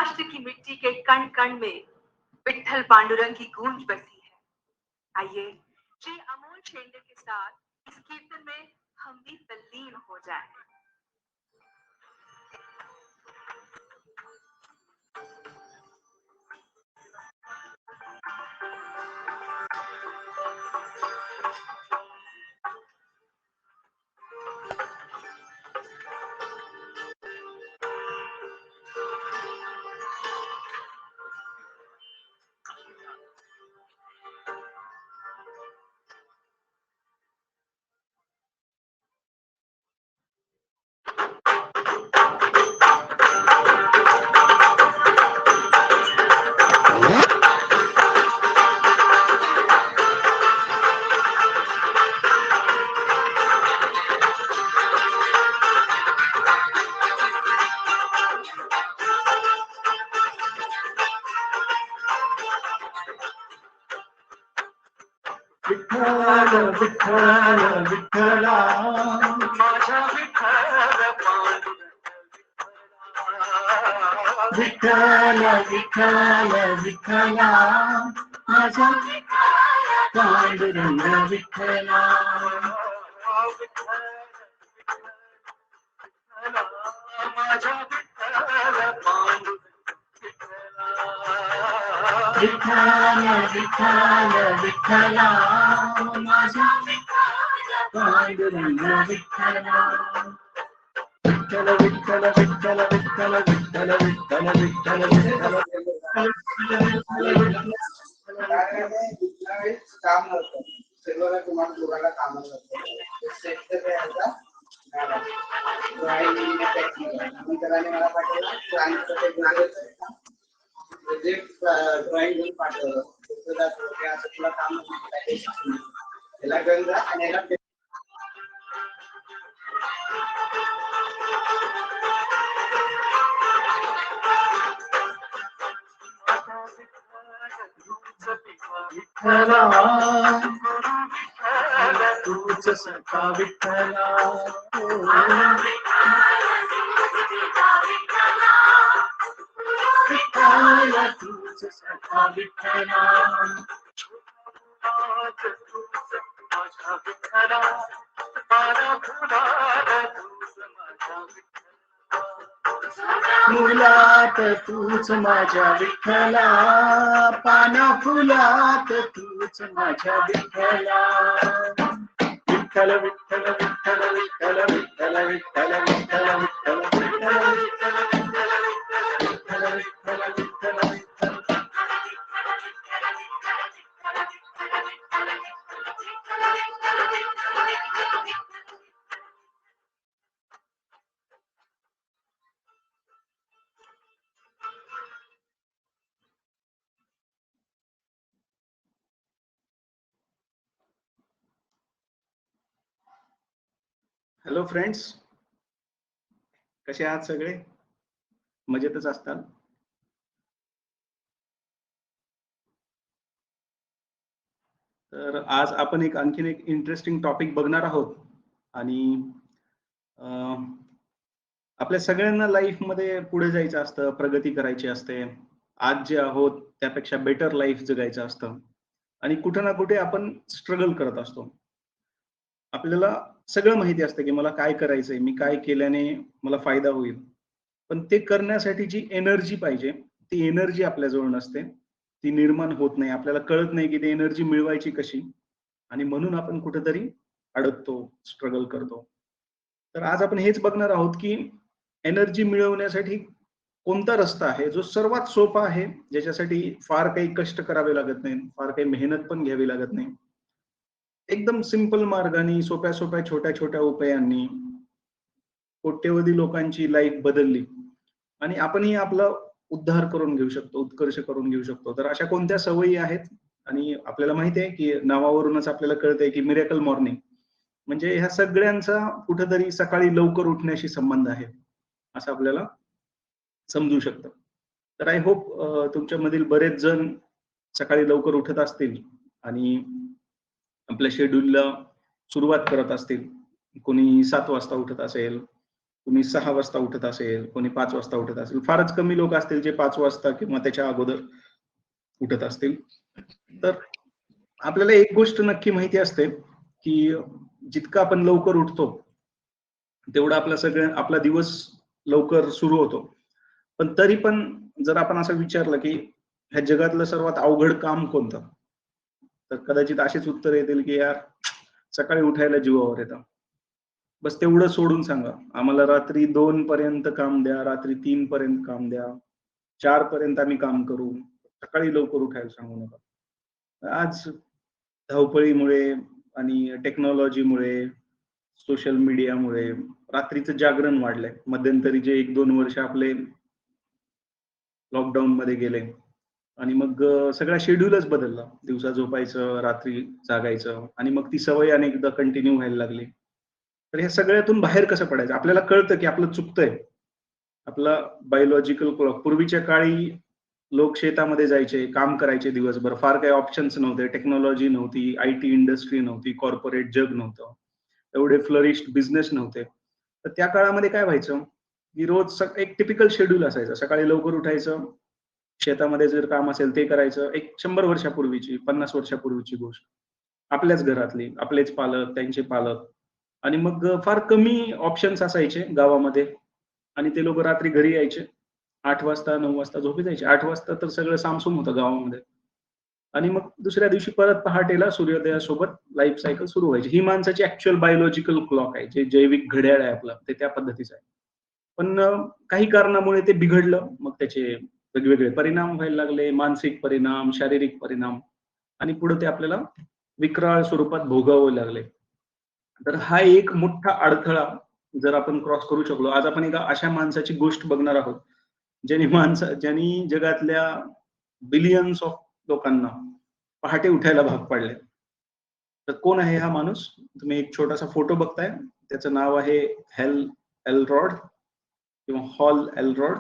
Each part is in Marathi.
महाराष्ट्र की मिट्टी के कण कण में विट्ठल पांडुरंग की गूंज बसी है। आइए श्री अमोल शेंडे के साथ इस कीर्तन में हम भी तल्लीन हो जाएं। विठ्ठल विठ्ठल विठ्ठला माझा विठ्ठल विठ्ठल विठ्ठल विठ्ठला माझा पांडुरंग विठ्ठला विठ्ठल विठ्ठल विठ्ठला माझा पांडुरंग विठ्ठला विठ्ठल विठ्ठल विठ्ठल विठ्ठल विठ्ठल विठ्ठल विठ्ठल विठ्ठल काम नव्हतं सर्वांना तुम्हाला दोघांना काम नव्हतं मला पाठवलं ड्रॉइंग घेऊन पाठवलं असं तुला काम याला घेऊन जा आणि याला विठ्ठला तूच सखा विठ्ठला विठ्ठला तूच सखा विठ्ठला फुलात तूच माझ्या विठ्ठला पाना फुलात तूच माझ्या विठ्ठला विठ्ठल विठ्ठल विठ्ठल विठ्ठल विठ्ठल विठ्ठल विठ्ठल विठ्ठल विठ्ठल विठ्ठल विठ्ठल विठ्ठल विठ्ठल हॅलो फ्रेंड्स, कसे आहात सगळे? मजेतच असतात? तर आज आपण आणखीन एक इंटरेस्टिंग टॉपिक बघणार आहोत आणि आपल्या सगळ्यांना लाईफ मध्ये पुढे जायचं असतं, प्रगती करायची असते, आज जे आहोत त्यापेक्षा बेटर लाईफ जगायचं असतं आणि कुठे ना कुठे आपण स्ट्रगल करत असतो. आपल्याला सगळं माहिती असतं की मला काय करायचंय, मी काय केल्याने मला फायदा होईल, पण ते करण्यासाठी जी एनर्जी पाहिजे ती एनर्जी आपल्याजवळ नसते, ती निर्माण होत नाही. आपल्याला कळत नाही की ती एनर्जी मिळवायची कशी आणि म्हणून आपण कुठेतरी अडकतो, स्ट्रगल करतो. तर आज आपण हेच बघणार आहोत की एनर्जी मिळवण्यासाठी कोणता रस्ता आहे जो सर्वात सोपा आहे, ज्याच्यासाठी फार काही कष्ट करावे लागत नाही, फार काही मेहनत पण घ्यावी लागत नाही. एकदम सिंपल मार्गाने, सोप्या सोप्या छोट्या छोट्या उपायांनी कोट्यवधी लोकांची लाईफ बदलली आणि आपणही आपला उद्धार करून घेऊ शकतो, उत्कर्ष करून घेऊ शकतो. तर अशा कोणत्या सवयी आहेत? आणि आपल्याला माहिती आहे की नावावरूनच आपल्याला कळतंय की मिरेकल मॉर्निंग म्हणजे ह्या सगळ्यांचा कुठेतरी सकाळी लवकर उठण्याशी संबंध आहे असं आपल्याला समजू शकतं. तर आय होप तुमच्यामधील बरेच जण सकाळी लवकर उठत असतील आणि आपल्या शेड्यूलला सुरुवात करत असतील. कोणी 7 वाजता उठत असेल, कोणी 6 वाजता उठत असेल, कोणी 5 वाजता उठत असेल. फारच कमी लोक असतील जे 5 वाजता किंवा त्याच्या अगोदर उठत असतील. तर आपल्याला एक गोष्ट नक्की माहिती असते, की जितकं आपण लवकर उठतो, तेवढा आपला दिवस लवकर सुरू होतो. पण तरी पण जर आपण असं विचारलं, की ह्या जगातलं सर्वात अवघड काम कोणतं? तर कदाचित अशीच उत्तर येतील, की यार सकाळी उठायला जीवावर येतं. बस तेवढं सोडून सांगा. आम्हाला रात्री 2 पर्यंत काम द्या, रात्री 3 पर्यंत काम द्या, 4 पर्यंत आम्ही काम करू. सकाळी लवकर उठायला सांगू नका. आज धावपळीमुळे आणि टेक्नॉलॉजीमुळे, सोशल मीडियामुळे रात्रीचं जागरण वाढलंय. मध्यंतरी जे 1-2 वर्ष आपले लॉकडाऊनमध्ये गेले आणि मग सगळा शेड्यूलच बदलला. दिवसा झोपायचं, रात्री जागायचं आणि मग ती सवय अनेकदा कंटिन्यू व्हायला लागली. तर ह्या सगळ्यातून बाहेर कसं पडायचं? आपल्याला कळतं की आपलं चुकतंय. आपला बायोलॉजिकल क्लॉक पूर्वीच्या काळी लोक शेतामध्ये जायचे, काम करायचे दिवसभर. फार काही ऑप्शन्स नव्हते, टेक्नॉलॉजी नव्हती, आयटी इंडस्ट्री नव्हती, कॉर्पोरेट जग नव्हतं. एवढे फ्लरिश्ड बिझनेस नव्हते. तर त्या काळामध्ये काय व्हायचं, की रोज एक टिपिकल शेड्यूल असायचं. सकाळी लवकर उठायचं, शेतामध्ये जर काम असेल ते करायचं. एक 100 वर्षापूर्वीची, 50 वर्षापूर्वीची गोष्ट. आपल्याच घरातली, आपलेच पालक, त्यांचे पालक आणि मग फार कमी ऑप्शन्स असायचे गावामध्ये आणि ते लोकं रात्री घरी यायचे. 8 वाजता, 9 वाजता झोपी जायचे. 8 वाजता तर सगळं सामसूम होतं गावामध्ये आणि मग दुसऱ्या दिवशी परत पहाटेला सूर्योदयासोबत लाईफ सायकल सुरू व्हायची. ही माणसाची ॲक्चुअल बायोलॉजिकल क्लॉक आहे. जे जैविक घड्याळ आहे आपलं, ते त्या पद्धतीचं आहे. पण काही कारणामुळे ते बिघडलं. मग त्याचे वेगवेगळे परिणाम व्हायला लागले. मानसिक परिणाम, शारीरिक परिणाम आणि पुढे ते आपल्याला विक्राळ स्वरूपात भोगावे लागले. तर हा एक मोठा अडथळा जर आपण क्रॉस करू शकलो. आज आपण एका अशा माणसाची गोष्ट बघणार आहोत, ज्यांनी जगातल्या बिलियन्स ऑफ लोकांना पहाटे उठायला भाग पाडले. तर कोण आहे हा माणूस? तुम्ही एक छोटासा फोटो बघताय. त्याचं नाव आहे हेल एलरॉड किंवा हॉल एलरॉड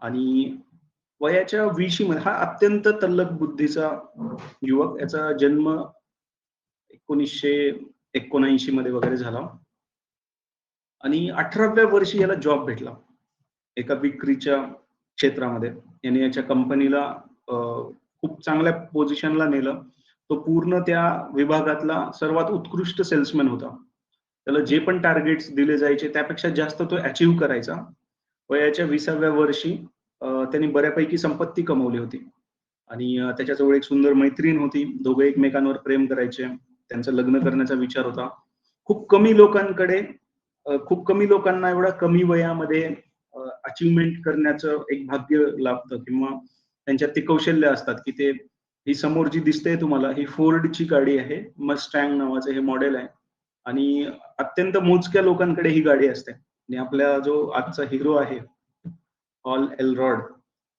आणि वयाच्या 20 मध्ये हा अत्यंत तल्लख बुद्धीचा युवक. याचा जन्म 1979 मध्ये वगैरे झाला आणि 18व्या वर्षी याला जॉब भेटला एका विक्रीच्या क्षेत्रामध्ये. याने याच्या कंपनीला खूप चांगल्या पोझिशनला नेलं. तो पूर्ण त्या विभागातला सर्वात उत्कृष्ट सेल्समॅन होता. त्याला जे पण टार्गेट्स दिले जायचे त्यापेक्षा जास्त तो अचीव्ह करायचा. वयाच्या 20व्या वर्षी त्यांनी बऱ्यापैकी संपत्ती कमवली होती आणि त्याच्याजवळ एक सुंदर मैत्रीण होती. दोघं एकमेकांवर प्रेम करायचे. त्यांचं लग्न करण्याचा विचार होता. खूप कमी लोकांना एवढ्या कमी वयामध्ये अचीव्हमेंट करण्याचं एक भाग्य लाभतं किंवा त्यांच्यात ते कौशल्य असतात, की ते ही समोर जी दिसते तुम्हाला ही फोर्डची गाडी आहे. मस्टँग नावाचं हे मॉडेल आहे आणि अत्यंत मोजक्या लोकांकडे ही गाडी असते आणि आपला जो आजचा हिरो आहे हॉल एलरॉड,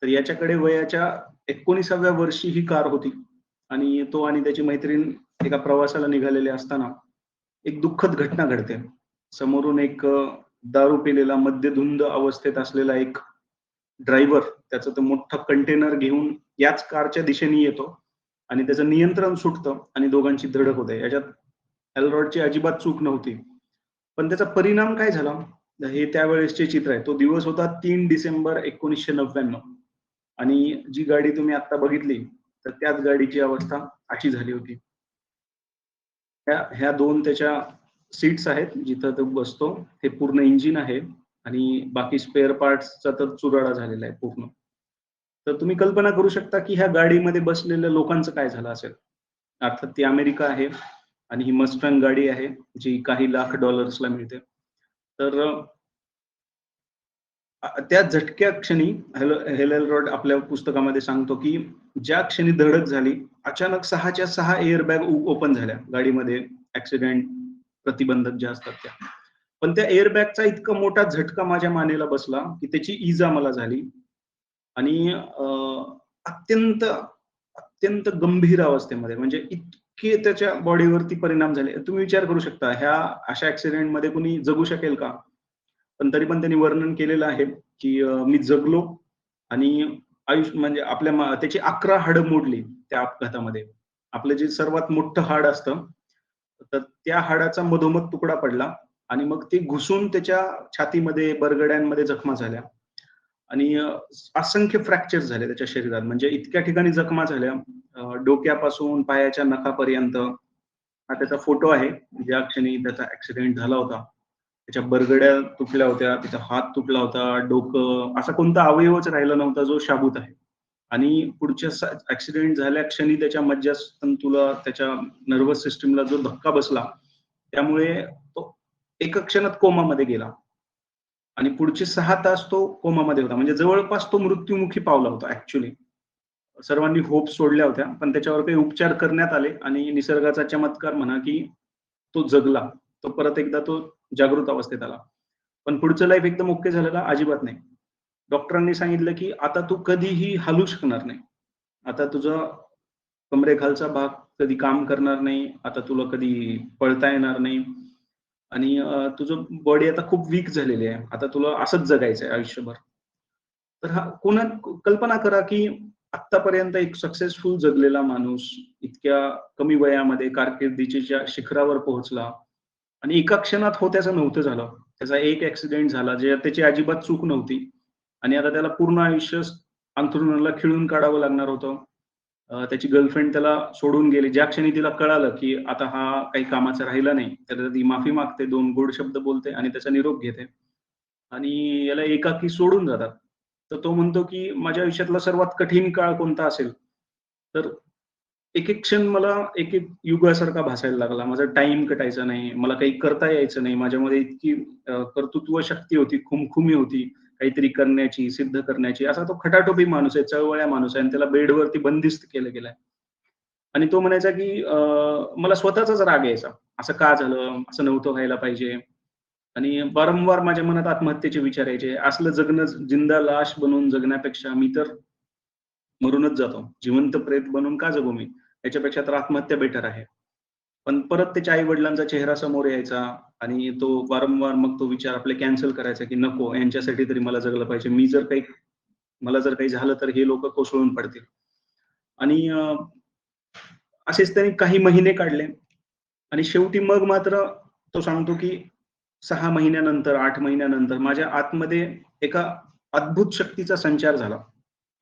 तर याच्याकडे वयाच्या 19व्या वर्षी ही कार होती आणि तो आणि त्याची मैत्रीण एका प्रवासाला निघालेले असताना एक दुःखद घटना घडते. समोरून एक दारू पिलेला मद्यधुंद अवस्थेत असलेला एक ड्रायव्हर त्याचं तो मोठा कंटेनर घेऊन याच कारच्या दिशेने येतो आणि त्याचं नियंत्रण सुटतं आणि दोघांची धडक होते. याच्यात एलरॉडची अजिबात चूक नव्हती. पण त्याचा परिणाम काय झाला? हे त्यावेळेसचे चित्र आहे. तो दिवस होता 3 डिसेंबर 1999 आणि जी गाडी तुम्ही आता बघितली तर त्याच गाडीची अवस्था अशी झाली होती. ह्या 2 त्याच्या सीट्स आहेत जिथं तो बसतो. ते पूर्ण इंजिन आहे आणि बाकी स्पेअर पार्ट्सचा तर चुराडा झालेला आहे पूर्ण. तर तुम्ही कल्पना करू शकता की ह्या गाडीमध्ये बसलेल्या लोकांचं काय झालं असेल. अर्थात ती अमेरिका आहे आणि ही मस्टँग गाडी आहे जी काही लाख डॉलर्सला मिळते. तर त्या झटक्या क्षणी हेल एलरॉड आपल्या पुस्तकामध्ये सांगतो की ज्या क्षणी धडक झाली अचानक 6च्या 6 एअरबॅग ओपन झाल्या गाडीमध्ये. ऍक्सिडेंट प्रतिबंधक ज्या असतात त्या. पण त्या एअरबॅगचा इतका मोठा झटका माझ्या मानेला बसला की त्याची इजा मला झाली आणि अत्यंत अत्यंत गंभीर अवस्थेमध्ये म्हणजे इतके त्याच्या बॉडीवरती परिणाम झाले. तुम्ही विचार करू शकता ह्या अशा ऍक्सिडेंट मध्ये कुणी जगू शकेल का? पण तरी पण त्यांनी वर्णन केलेलं आहे की मी जगलो आणि आयुष्य म्हणजे त्याची 11 हाडं मोडली त्या अपघातामध्ये. आपलं जे सर्वात मोठं हाड असतं तर त्या हाडाचा मधोमध तुकडा पडला आणि मग ते घुसून त्याच्या छातीमध्ये, बरगड्यांमध्ये जखमा झाल्या आणि असंख्य फ्रॅक्चर झाले त्याच्या शरीरात. म्हणजे इतक्या ठिकाणी जखमा झाल्या, डोक्यापासून पायाच्या नखापर्यंत. हा त्याचा फोटो आहे, ज्या क्षणी त्याचा ऍक्सिडेंट झाला होता. त्याच्या बरगड्या तुटल्या होत्या, त्याचा हात तुटला होता, डोकं, असा कोणता अवयवच राहिला नव्हता जो शाबूत आहे. आणि पुढच्या ऍक्सिडेंट झाल्या क्षणी त्याच्या मज्जातंतूला, त्याच्या नर्व्हस सिस्टीमला जो धक्का बसला, त्यामुळे तो एका क्षणात कोमामध्ये गेला आणि पुढचे 6 तास तो कोमामध्ये होता. म्हणजे जवळपास तो मृत्युमुखी पावला होता ऍक्च्युली. सर्वांनी होप सोडल्या होत्या, पण त्याच्यावर काही उपचार करण्यात आले आणि निसर्गाचा चमत्कार म्हणा की तो जगला. तो परत एकदा तो जागृत अवस्थेत आला. पण पुढचं लाईफ एकदम ओके झालं का? अजिबात नाही. डॉक्टरांनी सांगितलं की आता तू कधीही हलू शकणार नाही. आता तुझा कमरेखालचा भाग कधी काम करणार नाही. आता तुला कधी पळता येणार नाही आणि तुझं बॉडी आता खूप वीक झालेली आहे. आता तुला असंच जगायचं आहे आयुष्यभर. तर हा कल्पना करा की आत्तापर्यंत एक सक्सेसफुल जगलेला माणूस इतक्या कमी वयामध्ये कारकिर्दीच्या शिखरावर पोहोचला आणि एका क्षणात त्याचं नव्हतं झालं. त्याचा एक ऍक्सिडेंट झाला, जे त्याची अजिबात चूक नव्हती आणि आता त्याला पूर्ण आयुष्य अंथरुणाला खिळून काढावं लागणार होतं. त्याची गर्लफ्रेंड त्याला सोडून गेली. ज्या क्षणी तिला कळालं की आता हा काही कामाचा राहिला नाही, तर ती माफी मागते, 2 गोड शब्द बोलते आणि त्याचा निरोप घेते आणि याला एकाकी सोडून जातात. तर तो म्हणतो की माझ्या आयुष्यातला सर्वात कठीण काळ कोणता असेल, तर एक-एक क्षण मला एक-एक युगासारखा भासायला लागला. माझा टाईम कटायचा नाही. मला काही करता यायचं नाही. माझ्यामध्ये इतकी कर्तृत्व शक्ती होती, खुमखुमी होती, काहीतरी करण्याची, सिद्ध करण्याची. असा तो खटाटोपी माणूस आहे, चळवळ्या माणूस आहे आणि त्याला बेडवरती बंदिस्त केलं गेलंय. आणि तो म्हणायचा की मला स्वतःचाच राग यायचा. असं का झालं? असं नव्हतं व्हायला पाहिजे. आणि वारंवार माझ्या मनात आत्महत्येचे विचार यायचे. असलं जगणं, जिंदा लाश बनून जगण्यापेक्षा मी तर मरूनच जातो. जिवंत प्रेत बनून का जगू मी? त्याच्यापेक्षा तर आत्महत्या बेटर आहे. पण परत त्याच्या आई-वडिलांचा चेहरा समोर यायचा आणि तो वारंवार मग तो विचार आपले कॅन्सल करायचा, की नको, यांच्यासाठी तरी मला जगलं पाहिजे. मला जर काही झालं तर हे लोकं कोसळून पडतील. आणि असेच त्यांनी काही महिने काढले आणि शेवटी मग मात्र तो सांगतो, की 6 महिन्यानंतर, 8 महिन्यानंतर माझ्या आतमध्ये एका अद्भुत शक्तीचा संचार झाला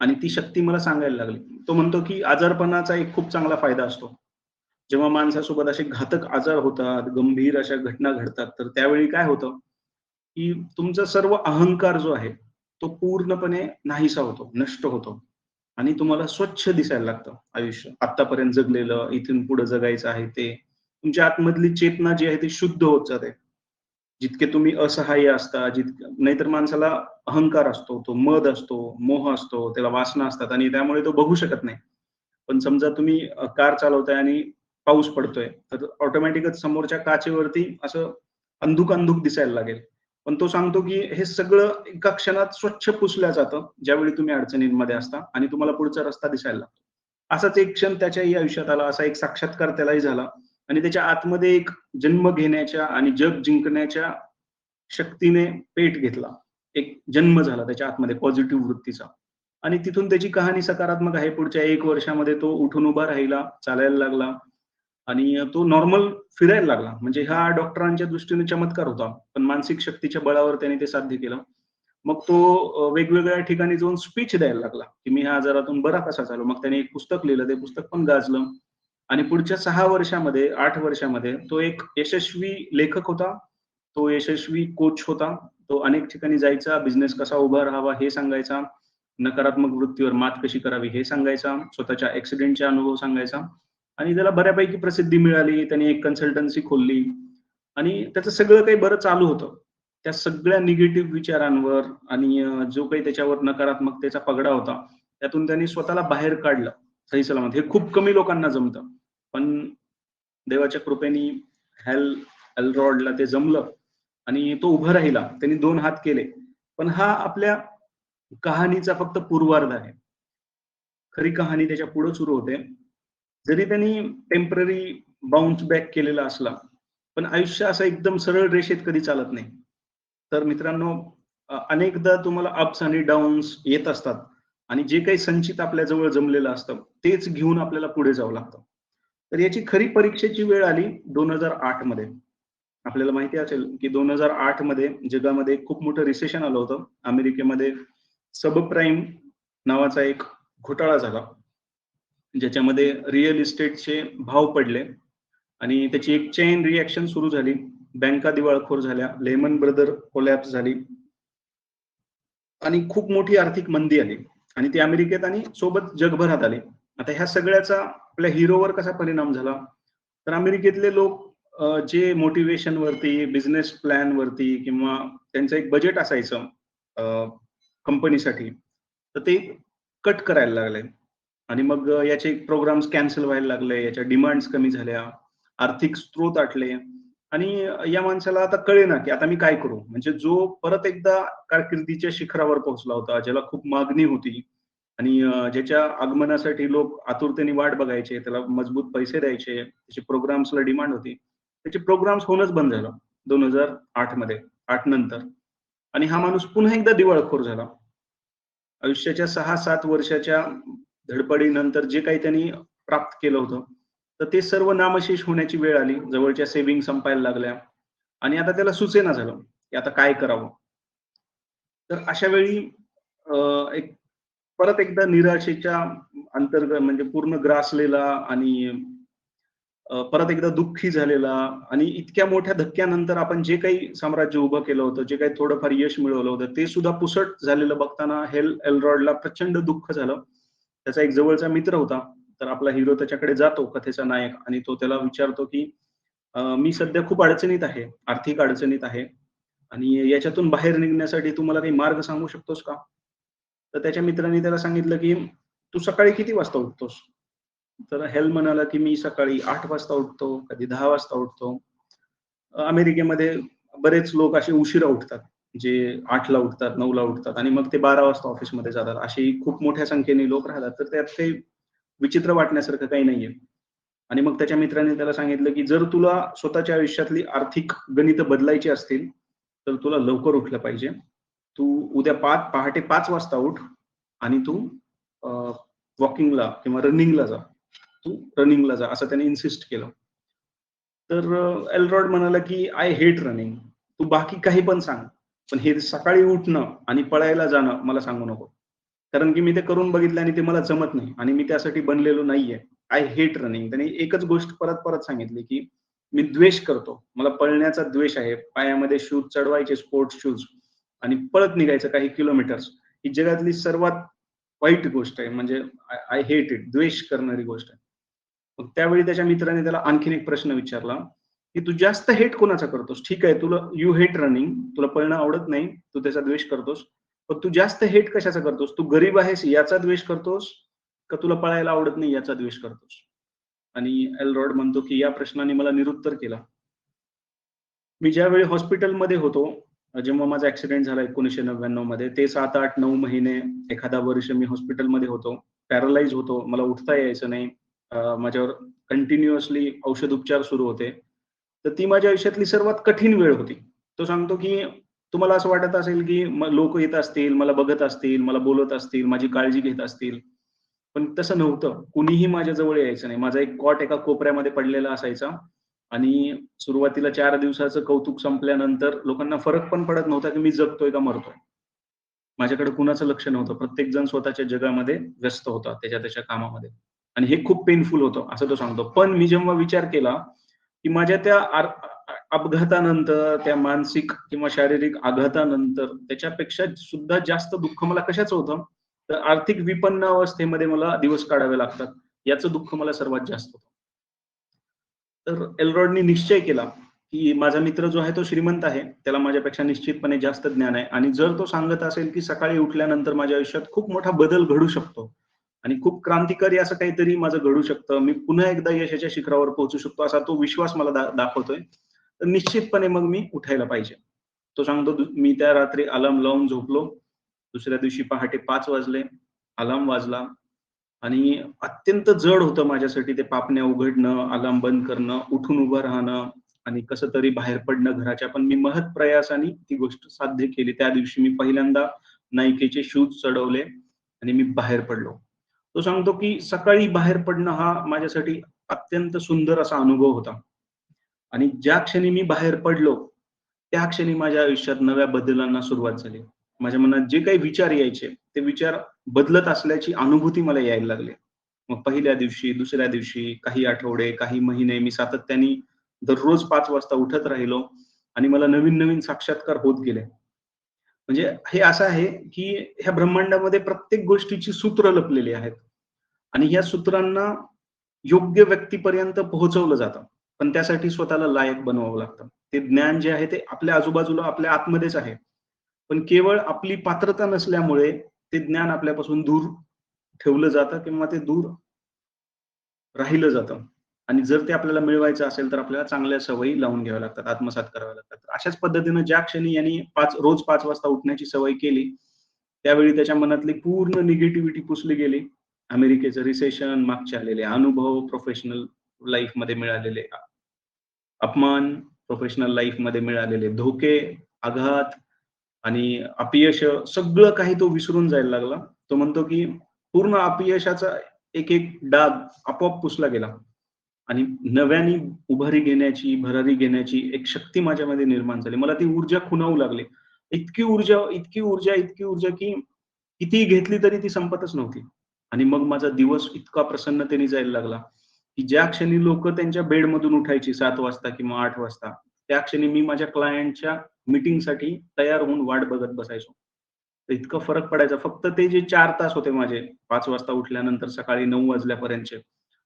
आणि ती शक्ती मला सांगायला लागली. तो म्हणतो, की आजारपणाचा एक खूप चांगला फायदा असतो. जेव्हा माणसासोबत असे घातक आजार होतात, गंभीर अशा घटना घडतात, तर त्यावेळी काय होतं, की तुमचा सर्व अहंकार जो आहे, तो पूर्णपणे नाहीसा होतो, नष्ट होतो आणि तुम्हाला स्वच्छ दिसायला लागतं आयुष्य. आत्तापर्यंत जगलेलं, इथून पुढे जगायचं आहे ते. तुमच्या आतमधली चेतना जी आहे ती शुद्ध होत जाते. जितके तुम्ही असहाय्य असता, नाहीतर माणसाला अहंकार असतो, तो मद असतो, मोह असतो, त्याला वासना असतात आणि त्यामुळे तो बघू शकत नाही. पण समजा तुम्ही कार चालवताय आणि पाऊस पडतोय, तर ऑटोमॅटिकच समोरच्या काचेवरती असं अंधुक-अंधुक दिसायला लागेल. पण तो सांगतो, की हे सगळं एका क्षणात स्वच्छ पुसलं जातं, ज्यावेळी तुम्ही अडचणींमध्ये असता आणि तुम्हाला पुढचा रस्ता दिसायला लागतो. असाच एक क्षण त्याच्याही आयुष्यात आला, असा एक साक्षात्कार त्यालाही झाला आणि त्याच्या आतमध्ये एक जन्म घेण्याच्या आणि जग जिंकण्याच्या शक्तीने पेट घेतला. एक जन्म झाला त्याच्या आतमध्ये पॉझिटिव्ह वृत्तीचा आणि तिथून त्याची कहाणी सकारात्मक आहे. पुढच्या 1 वर्षामध्ये तो उठून उभा राहिला, चालायला लागला आणि तो नॉर्मल फिरायला लागला. म्हणजे हा डॉक्टरांच्या दृष्टीने चमत्कार होता. पण मानसिक शक्तीच्या बळावर त्याने ते साध्य केलं. मग तो वेगवेगळ्या ठिकाणी जाऊन स्पीच द्यायला लागला, की मी ह्या आजारातून बरा कसा झालो. मग त्याने एक पुस्तक लिहिलं, ते पुस्तक पण गाजलं आणि पुढच्या 6 वर्षामध्ये, 8 वर्षामध्ये तो एक यशस्वी लेखक होता. तो यशस्वी कोच होता. तो अनेक ठिकाणी जायचा, बिझनेस कसा उभा राहावा हे सांगायचा, नकारात्मक वृत्तीवर मात कशी करावी हे सांगायचा, स्वतःच्या ॲक्सिडेंटचे अनुभव सांगायचा आणि त्याला बऱ्यापैकी प्रसिद्धी मिळाली. त्याने एक कन्सल्टन्सी खोलली आणि त्याचं सगळं काही बरं चालू होतं. त्या सगळ्या निगेटिव्ह विचारांवर आणि जो काही त्याच्यावर नकारात्मकतेचा पगडा होता, त्यातून त्यांनी स्वतःला बाहेर काढलं सही सलामत. हे खूप कमी लोकांना जमतं. पण देवाच्या कृपेने एल्रॉडला ते जमलं आणि तो उभा राहिला. त्यांनी 2 हात केले. पण हा आपल्या कहाणीचा फक्त पूर्वार्ध आहे. खरी कहाणी त्याच्या पुढे सुरू होते. जरी त्यांनी टेम्पररी बाउन्स बॅक केलेला असला, पण आयुष्य असं एकदम सरळ रेषेत कधी चालत नाही. तर मित्रांनो, अनेकदा तुम्हाला अप्स आणि डाउन्स येत असतात आणि जे काही संचित आपल्या जवळ जमलेलं असतं, तेच घेऊन आपल्याला पुढे जावं लागतं. तर याची खरी परीक्षेची वेळ आली 2008 मध्ये. आपल्याला माहिती असेल की 2008 मध्ये जगामध्ये खूप मोठं रिसेशन आलं होतं. अमेरिकेमध्ये सबप्राईम नावाचा एक घोटाळा झाला, ज्याच्यामध्ये रिअल इस्टेटचे भाव पडले आणि त्याची एक चेन रिॲक्शन सुरू झाली. बँका दिवाळखोर झाल्या, लेमन ब्रदर कोलॅप्स झाली आणि खूप मोठी आर्थिक मंदी आली आणि ती अमेरिकेत आणि सोबत जगभरात आली. आता ह्या सगळ्याचा आपल्या हिरोवर कसा परिणाम झाला, तर अमेरिकेतले लोक जे मोटिवेशन वरती, बिझनेस प्लॅन वरती किंवा त्यांचं एक बजेट असायचं कंपनीसाठी, तर ते कट करायला लागले आणि मग याचे प्रोग्राम्स कॅन्सल व्हायला लागले, याच्या डिमांड्स कमी झाल्या, आर्थिक स्रोत आटले आणि या माणसाला आता कळेना की आता मी काय करू. म्हणजे जो परत एकदा कारकिर्दीच्या शिखरावर पोहोचला होता, ज्याला खूप मागणी होती आणि ज्याच्या आगमनासाठी लोक आतुरतेने वाट बघायचे, त्याला मजबूत पैसे द्यायचे, त्याचे प्रोग्राम्सला डिमांड होती, त्याचे प्रोग्राम्स होणंच बंद झालं 2008 मध्ये, 8 नंतर. आणि हा माणूस पुन्हा एकदा दिवाळखोर झाला. आयुष्याच्या 6-7 वर्षाच्या धडपडीनंतर जे काही त्यांनी प्राप्त केलं होतं, तर ते सर्व नामशेष होण्याची वेळ आली. जवळच्या सेव्हिंग संपायला लागल्या आणि आता त्याला सुचेना झालं की आता काय करावं. तर अशा वेळी एक परत एकदा निराशेच्या अंतर्गत म्हणजे पूर्ण ग्रासलेला आणि परत एकदा दुःखी झालेला आणि इतक्या मोठ्या धक्क्यानंतर आपण जे काही साम्राज्य उभं केलं होतं, जे काही थोडंफार यश मिळवलं होतं, ते सुद्धा पुसट झालेलं बघताना एल्रॉडला प्रचंड दुःख झालं. त्याचा एक जवळचा मित्र होता. तर आपला हिरो त्याच्याकडे जातो, कथेचा नायक, आणि तो त्याला विचारतो की मी सध्या खूप अडचणीत आहे, आर्थिक अडचणीत आहे आणि याच्यातून बाहेर निघण्यासाठी तू मला काही मार्ग सांगू शकतोस का? तर त्याच्या मित्राने त्याला सांगितलं की तू सकाळी किती वाजता उठतोस? तर हेल म्हणाला की मी सकाळी 8 वाजता उठतो, कधी 10 वाजता उठतो. अमेरिकेमध्ये बरेच लोक असे उशिरा उठतात, जे 8ला उठतात, 9ला उठतात आणि मग ते 12 वाजता ऑफिसमध्ये जातात. अशी खूप मोठ्या संख्येने लोक राहतात. तर त्यात काही विचित्र वाटण्यासारखं काही नाहीये. आणि मग त्याच्या मित्राने त्याला सांगितलं की जर तुला स्वतःच्या आयुष्यातली आर्थिक गणितं बदलायची असतील, तर तुला लवकर उठलं पाहिजे. तू उद्या पहाटे 5 वाजता उठ आणि तू वॉकिंगला किंवा रनिंगला जा. तू रनिंगला जा, असं त्याने इन्सिस्ट केलं. तर एल्रॉड म्हणाला की आय हेट रनिंग. तू बाकी काही पण सांग, पण हे सकाळी उठणं आणि पळायला जाणं मला सांगू नको. कारण की मी ते करून बघितलं आणि ते मला जमत नाही आणि मी त्यासाठी बनलेलो नाहीये. I hate running. त्याने एकच गोष्ट परत परत सांगितली की मी द्वेष करतो. मला पळण्याचा द्वेष आहे. पायामध्ये शूज चढवायचे, स्पोर्ट्स शूज, आणि पळत निघायचं काही किलोमीटर्स. ही जगातली सर्वात वाईट गोष्ट आहे. म्हणजे आय हेट इट. द्वेष करणारी गोष्ट आहे. मग त्यावेळी त्याच्या मित्राने त्याला आणखीन एक प्रश्न विचारला की तू जास्त हेट कोणाचा करतोस? ठीक आहे, तुला यू हेट रनिंग, तुला पळणं आवडत नाही, तू त्याचा द्वेष करतोस, पण तू जास्त हेट कशाचा करतोस? तू गरीब आहेस याचा द्वेष करतोस का तुला पळायला आवडत नाही याचा द्वेष करतोस? आणि एल्रॉड म्हणतो की या प्रश्नाने मला निरुत्तर केला. मी ज्यावेळी हॉस्पिटलमध्ये होतो, जेव्हा माझा ऍक्सिडेंट झाला 1999 मध्ये, ते 7, 8, 9 महिने, एखादा वर्ष मी हॉस्पिटलमध्ये होतो. पॅरालाइज होतो, मला उठता यायचं नाही. माझ्यावर कंटिन्युअसली औषध उपचार सुरू होते. तर ती माझ्या आयुष्यातली सर्वात कठीण वेळ होती. तो सांगतो की तुम्हाला असं वाटत असेल की लोक येत असतील, मला बघत असतील, मला बोलत असतील, माझी काळजी घेत असतील, पण तसं नव्हतं. कुणीही माझ्या जवळ यायचं नाही. माझा एक कॉट एका कोपऱ्यामध्ये पडलेला असायचा आणि सुरुवातीला 4 दिवसाचं कौतुक संपल्यानंतर लोकांना फरक पण पडत नव्हता की मी जगतोय का मरतोय. माझ्याकडे कुणाचं लक्ष नव्हतं. प्रत्येक जण स्वतःच्या जगामध्ये व्यस्त होता, त्याच्या कामामध्ये, आणि हे खूप पेनफुल होतं, असं तो सांगतो. पण मी जेव्हा विचार केला की माझ्या त्या अपघातानंतर, त्या मानसिक किंवा शारीरिक आघातानंतर त्याच्यापेक्षा सुद्धा जास्त दुःख मला कशाचं होतं, तर आर्थिक विपन्न अवस्थेमध्ये मला दिवस काढावे लागतात, याचं दुःख मला सर्वात जास्त होतं. तर एल्रॉडनी निश्चय केला की माझा मित्र जो आहे तो श्रीमंत आहे, त्याला माझ्यापेक्षा निश्चितपणे जास्त ज्ञान आहे, आणि जर तो सांगत असेल की सकाळी उठल्यानंतर माझ्या आयुष्यात खूप मोठा बदल घडू शकतो आणि खूप क्रांतिकारी असं काहीतरी माझं घडू शकतं, मी पुन्हा एकदा यशाच्या शिखरावर पोहोचू शकतो, असा तो विश्वास मला दाखवतोय, तर निश्चितपणे मग मी उठायला पाहिजे. तो सांगतो मी त्या रात्री अलार्म लावून झोपलो. दुसऱ्या दिवशी पहाटे 5 वाजले, अलार्म वाजला आणि अत्यंत जड होतं माझ्यासाठी ते पापण्या उघडणं, अलार्म बंद करणं, उठून उभं राहणं आणि कसं तरी बाहेर पडणं घराच्या. पण मी महत् प्रयासाने ती गोष्ट साध्य केली. त्या दिवशी मी पहिल्यांदा नाईकीचे शूज चढवले आणि मी बाहेर पडलो. तो सांगतो की सकाळी बाहेर पडणं हा माझ्यासाठी अत्यंत सुंदर असा अनुभव होता आणि ज्या क्षणी मी बाहेर पडलो, त्या क्षणी माझ्या आयुष्यात नव्या बदलांना सुरुवात झाली. माझ्या मनात जे काही विचार यायचे, ते विचार बदलत असल्याची अनुभूती मला यायला लागली. मग पहिल्या दिवशी, दुसऱ्या दिवशी, काही आठवडे, काही महिने मी सातत्याने दररोज 5 वाजता उठत राहिलो आणि मला नवीन-नवीन साक्षात्कार होत गेले. म्हणजे हे असं आहे, की ह्या ब्रह्मांडामध्ये प्रत्येक गोष्टीची सूत्र लपलेली आहेत आणि ह्या सूत्रांना योग्य व्यक्तीपर्यंत पोहोचवलं जातं. पण त्यासाठी स्वतःला लायक बनवावं लागतं. ते ज्ञान जे आहे ते आपल्या आजूबाजूला, आपल्या आतमध्येच आहे. पण केवळ आपली पात्रता नसल्यामुळे ते ज्ञान आपल्यापासून दूर ठेवलं जातं किंवा ते दूर राहिलं जातं. आणि जर ते आपल्याला मिळवायचं असेल, तर आपल्याला चांगल्या सवयी लावून घ्याव्या लागतात, आत्मसात कराव्या लागतात. अशाच पद्धतीनं ज्या क्षणी यांनी रोज 5 वाजता उठण्याची सवय केली, त्यावेळी त्याच्या मनातली पूर्ण निगेटिव्हिटी पुसली गेली. अमेरिकेचं रिसेशन, मागचे आलेले अनुभव, प्रोफेशनल लाईफमध्ये मिळालेले अपमान, प्रोफेशनल लाईफमध्ये मिळालेले धोके, आघात आणि अपयश सगळं काही तो विसरून जायला लागला. तो म्हणतो, की पूर्ण अपयशाचा एक-एक डाग आपोआप पुसला गेला आणि नव्याने उभारी घेण्याची, भरारी घेण्याची एक शक्ती माझ्यामध्ये निर्माण झाली. मला ती ऊर्जा खुणावू लागली. इतकी ऊर्जा, इतकी ऊर्जा, इतकी ऊर्जा, की कितीही घेतली तरी ती संपतच नव्हती. आणि मग माझा दिवस इतका प्रसन्नतेने जायला लागला, की ज्या क्षणी लोकं त्यांच्या बेडमधून उठायची 7 वाजता किंवा 8 वाजता, त्या क्षणी मी माझ्या क्लायंटच्या मीटिंगसाठी तयार होऊन वाट बघत बसायचो. तर इतका फरक पडायचा. फक्त ते जे 4 तास होते माझे 5 वाजता उठल्यानंतर सकाळी 9 वाजल्यापर्यंतचे,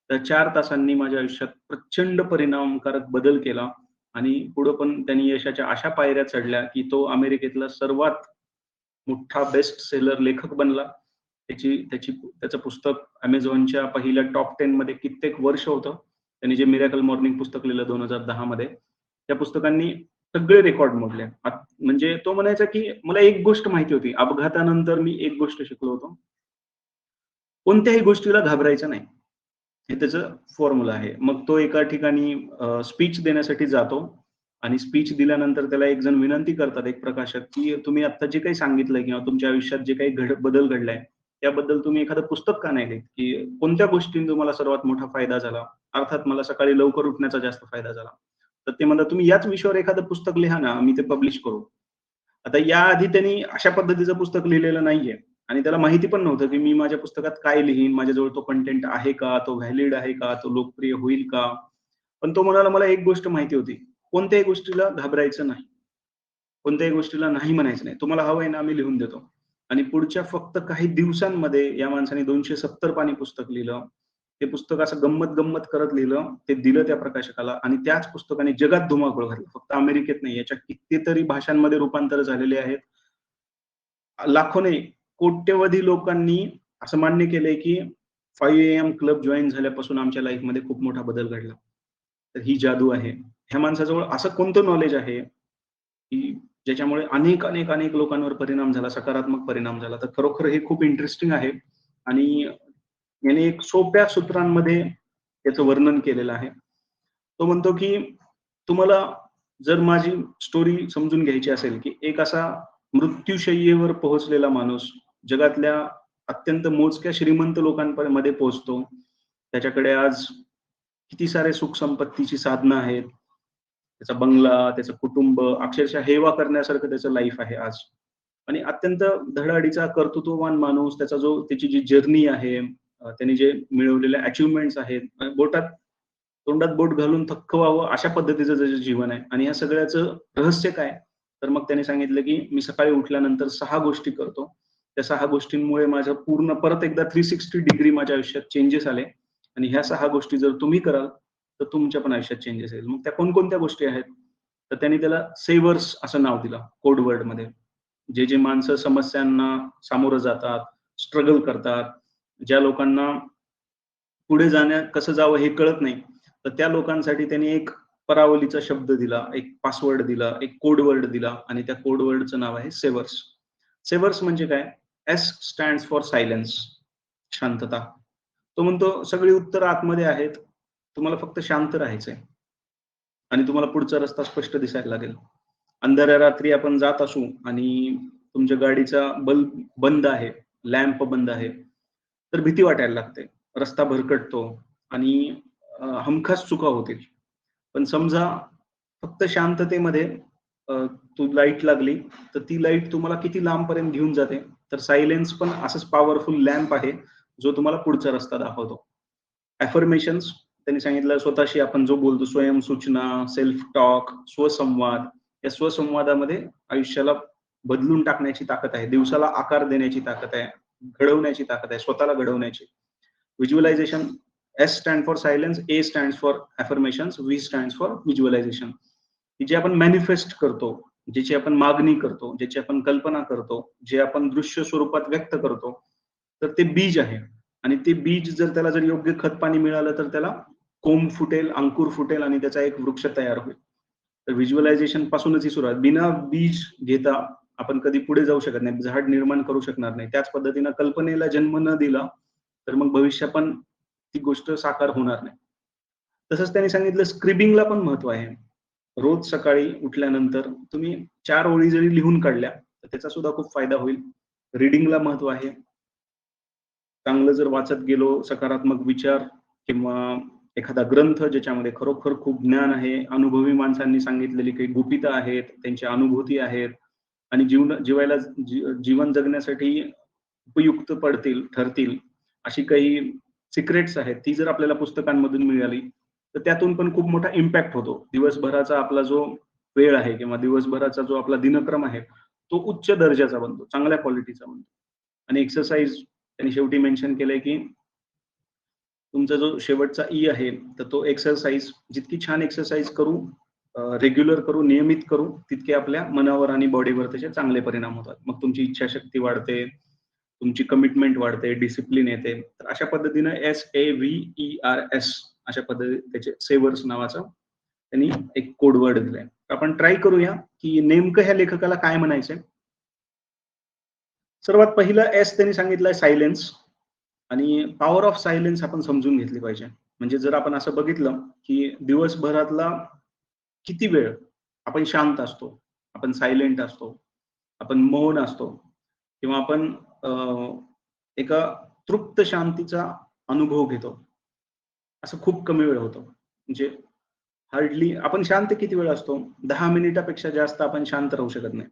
त्या 4 तासांनी माझ्या आयुष्यात प्रचंड परिणामकारक बदल केला आणि पुढं पण त्यांनी यशाच्या अशा पायऱ्या चढल्या, की तो अमेरिकेतला सर्वात मोठा बेस्ट सेलर लेखक बनला. त्याचं पुस्तक Amazonच्या पहिल्या टॉप 10 मध्ये कित्येक वर्ष होतं. त्यांनी जे मिरेकल मॉर्निंग पुस्तक लिहिलं 2010 मध्ये. त्या पुस्तकांनी सगळे रेकॉर्ड मोडले. म्हणजे तो म्हणायचा, की मला एक गोष्ट माहिती होती. अपघातानंतर मी एक गोष्ट शिकलो होतो. कोणत्याही गोष्टीला घाबरायचं नाही. हे त्याचं फॉर्म्युला आहे. मग तो एका ठिकाणी स्पीच देण्यासाठी जातो आणि स्पीच दिल्यानंतर त्याला एक जण विनंती करतात, एक प्रकाशक, की तुम्ही आता जे काही सांगितलंय किंवा तुमच्या आयुष्यात जे काही बदल घडलाय, त्याबद्दल तुम्ही एखादं पुस्तक का नाही लिहीत, की कोणत्या गोष्टीने तुम्हाला सर्वात मोठा फायदा झाला? अर्थात मला सकाळी लवकर उठण्याचा जास्त फायदा झाला. तर ते म्हणतात, "तुम्ही याच विषयावर एखादं पुस्तक लिहा ना, आम्ही ते पब्लिश करू." आता याआधी त्यांनी अशा पद्धतीचं पुस्तक लिहिलेलं नाहीये आणि त्याला माहिती पण नव्हतं, की मी माझ्या पुस्तकात काय लिहीन, माझ्याजवळ तो कंटेंट आहे का, तो व्हॅलिड आहे का, तो लोकप्रिय होईल का? पण तो म्हणाला, "मला एक गोष्ट माहिती होती, कोणत्याही गोष्टीला घाबरायचं नाही. कोणत्याही गोष्टीला नाही म्हणायचं नाही. तुम्हाला हवंय ना, आम्ही लिहून देतो." आणि पुढच्या फक्त काही दिवसांमध्ये या माणसाने 270 पानी पुस्तक लिहिलं. ते पुस्तक असं गंमत-गंमत करत लिहिलं. ते दिलं त्या प्रकाशकाला आणि त्याच पुस्तकाने जगात धुमाकूळ घातला. फक्त अमेरिकेत नाही, याच्या कितीतरी भाषांमध्ये रूपांतर झालेले आहेत. लाखो नाही, कोट्यवधी लोकांनी असं मान्य केलंय, की 5 AM क्लब जॉइन झाल्यापासून आमच्या लाईफमध्ये खूप मोठा बदल घडला. तर ही जादू आहे. ह्या माणसाजवळ असं कोणतं नॉलेज आहे, की ज्याच्यामुळे अनेक, अनेक, अनेक लोकांवर परिणाम झाला, सकारात्मक परिणाम झाला. तर खरोखर हे खूप इंटरेस्टिंग आहे आणि याने एक सोप्या सूत्रांमध्ये त्याचं वर्णन केलेलं आहे. तो म्हणतो, की तुम्हाला जर माझी स्टोरी समजून घ्यायची असेल, की एक असा मृत्यूशय्येवर पोहोचलेला माणूस जगातल्या अत्यंत मोजक्या श्रीमंत लोकांमध्ये पोहोचतो. त्याच्याकडे आज किती सारे सुख-संपत्तीची साधनं आहेत. त्याचा बंगला, त्याचं कुटुंब, अक्षरशः हेवा करण्यासारखं त्याचं लाईफ आहे आज. आणि अत्यंत धडाडीचा कर्तृत्ववान माणूस, त्याची जी जर्नी आहे, त्याने जे मिळवलेल्या अचीव्हमेंट्स आहेत, तोंडात बोट घालून थक्क व्हावं अशा पद्धतीचं त्याचं जीवन आहे. आणि या सगळ्याचं रहस्य काय? तर मग त्याने सांगितलं, की मी सकाळी उठल्यानंतर 6 गोष्टी करतो. त्या 6 गोष्टींमुळे माझं पूर्ण परत एकदा 360 डिग्री माझ्या आयुष्यात चेंजेस आले आणि ह्या 6 गोष्टी जर तुम्ही कराल, तर तुमच्या पण आयुष्यात चेंजेस येईल. मग त्या कोणकोणत्या गोष्टी आहेत? तर त्यांनी त्याला सेव्हर्स असं नाव दिलं कोड वर्डमध्ये. जे माणसं समस्यांना सामोरं जातात, स्ट्रगल करतात, ज्या लोकांना पुढे कसं जावं हे कळत नाही. तर त्या लोकांसाठी त्यांनी एक परावलीचा शब्द दिला, एक पासवर्ड दिला, एक कोड वर्ड दिला आणि त्या कोड वर्डचं नाव आहे सेव्हर्स. सेव्हर्स म्हणजे काय? एस स्टँड्स फॉर सायलेन्स, शांतता. तो म्हणतो सगळी उत्तरं आतमध्ये आहेत. तुम्हाला फक्त शांत राहायचंय आणि तुम्हाला पुढचा रस्ता स्पष्ट दिसायला लागेल. अंधाऱ्या रात्री आपण जात असू आणि तुमच्या गाडीचा बल्ब बंद आहे, लॅम्प बंद आहे, तर भीती वाटायला लागते. रस्ता भरकटतो आणि हमखास चुका होतील. पण समजा फक्त शांततेमध्ये तू लाईट लागली तर ती लाईट तुम्हाला किती लांबपर्यंत घेऊन जाते. तर सायलेन्स पण असंच पॉवरफुल लॅम्प आहे, जो तुम्हाला पुढचा रस्ता दाखवतो. अफर्मेशन्स त्यांनी सांगितलं, स्वतःशी आपण जो बोलतो, स्वयंसूचना, सेल्फ टॉक, स्वसंवाद. या स्वसंवादामध्ये आयुष्याला बदलून टाकण्याची ताकद आहे. दिवसाला आकार देण्याची ताकद आहे. घडवण्याची ताकद आहे, स्वतःला घडवण्याची. Visualisation, S stand for silence, A stand for affirmations, V stand for visualisation. जे आपण मॅनिफेस्ट करतो, ज्याची आपण मागणी करतो, ज्याची आपण कल्पना करतो, जे आपण दृश्य स्वरूपात व्यक्त करतो, तर ते बीज आहे. आणि ते बीज जर त्याला जर योग्य खत पाणी मिळालं तर त्याला कोंब फुटेल, अंकुर फुटेल आणि त्याचा एक वृक्ष तयार होईल. तर व्हिज्युअलायझेशन पासूनच ही सुरुवात. बिना बीज घेता आपण कधी पुढे जाऊ शकत नाही, झाड निर्माण करू शकणार नाही. त्याच पद्धतीनं कल्पनेला जन्म न दिला तर मग भविष्य पण ती गोष्ट साकार होणार नाही. तसंच त्यांनी सांगितलं, स्क्रिबिंगला पण महत्व आहे. रोज सकाळी उठल्यानंतर तुम्ही 4 ओळी जरी लिहून काढल्या तर त्याचा सुद्धा खूप फायदा होईल. रीडिंगला महत्व आहे. चांगलं जर वाचत गेलो, सकारात्मक विचार किंवा एखादा ग्रंथ ज्याच्यामध्ये खरोखर खूप ज्ञान आहे, अनुभवी माणसांनी सांगितलेली काही गुपितं आहेत, त्यांच्या अनुभूती आहेत आणि जीवन जगण्यासाठी उपयुक्त ठरतील अशी काही सिक्रेट्स आहेत, ती जर आपल्याला पुस्तकांमधून मिळाली तर त्यातून पण खूप मोठा इम्पॅक्ट होतो. दिवसभराचा आपला जो वेळ आहे किंवा दिवसभराचा जो आपला दिनक्रम आहे, तो उच्च दर्जाचा बनतो, चांगल्या क्वालिटीचा बनतो. आणि एक्सरसाइज त्यांनी शेवटी मेन्शन केलंय की तुमचा जो शेवटचा ई आहे, तर तो एक्सरसाइज जितकी छान एक्सरसाइज करू, रेग्युलर करू, नियमित करू, तितके आपल्या मनावर आणि बॉडीवर त्याचे चांगले परिणाम होतात. मग तुमची इच्छाशक्ती वाढते, तुमची कमिटमेंट वाढते, डिसिप्लिन येते. तर अशा पद्धतीनं SAVERS अशा पद्धती त्याचे सेवर्स नावाचा त्यांनी एक कोड वर्ड दिलाय. आपण ट्राय करूया की नेमकं ह्या लेखकाला काय म्हणायचंय. सर्वात पहिलं एस त्यांनी सांगितलंय सायलेन्स. आणि पॉवर ऑफ सायलेन्स आपण समजून घेतली पाहिजे. म्हणजे जर आपण असं बघितलं की दिवसभरातला किती वेळ आपण शांत असतो, आपण सायलेंट असतो, आपण मौन असतो किंवा आपण एका तृप्त शांतीचा अनुभव घेतो, असं खूप कमी वेळ होतो. म्हणजे हार्डली आपण शांत किती वेळ असतो? 10 मिनिटापेक्षा जास्त आपण शांत राहू शकत नाही.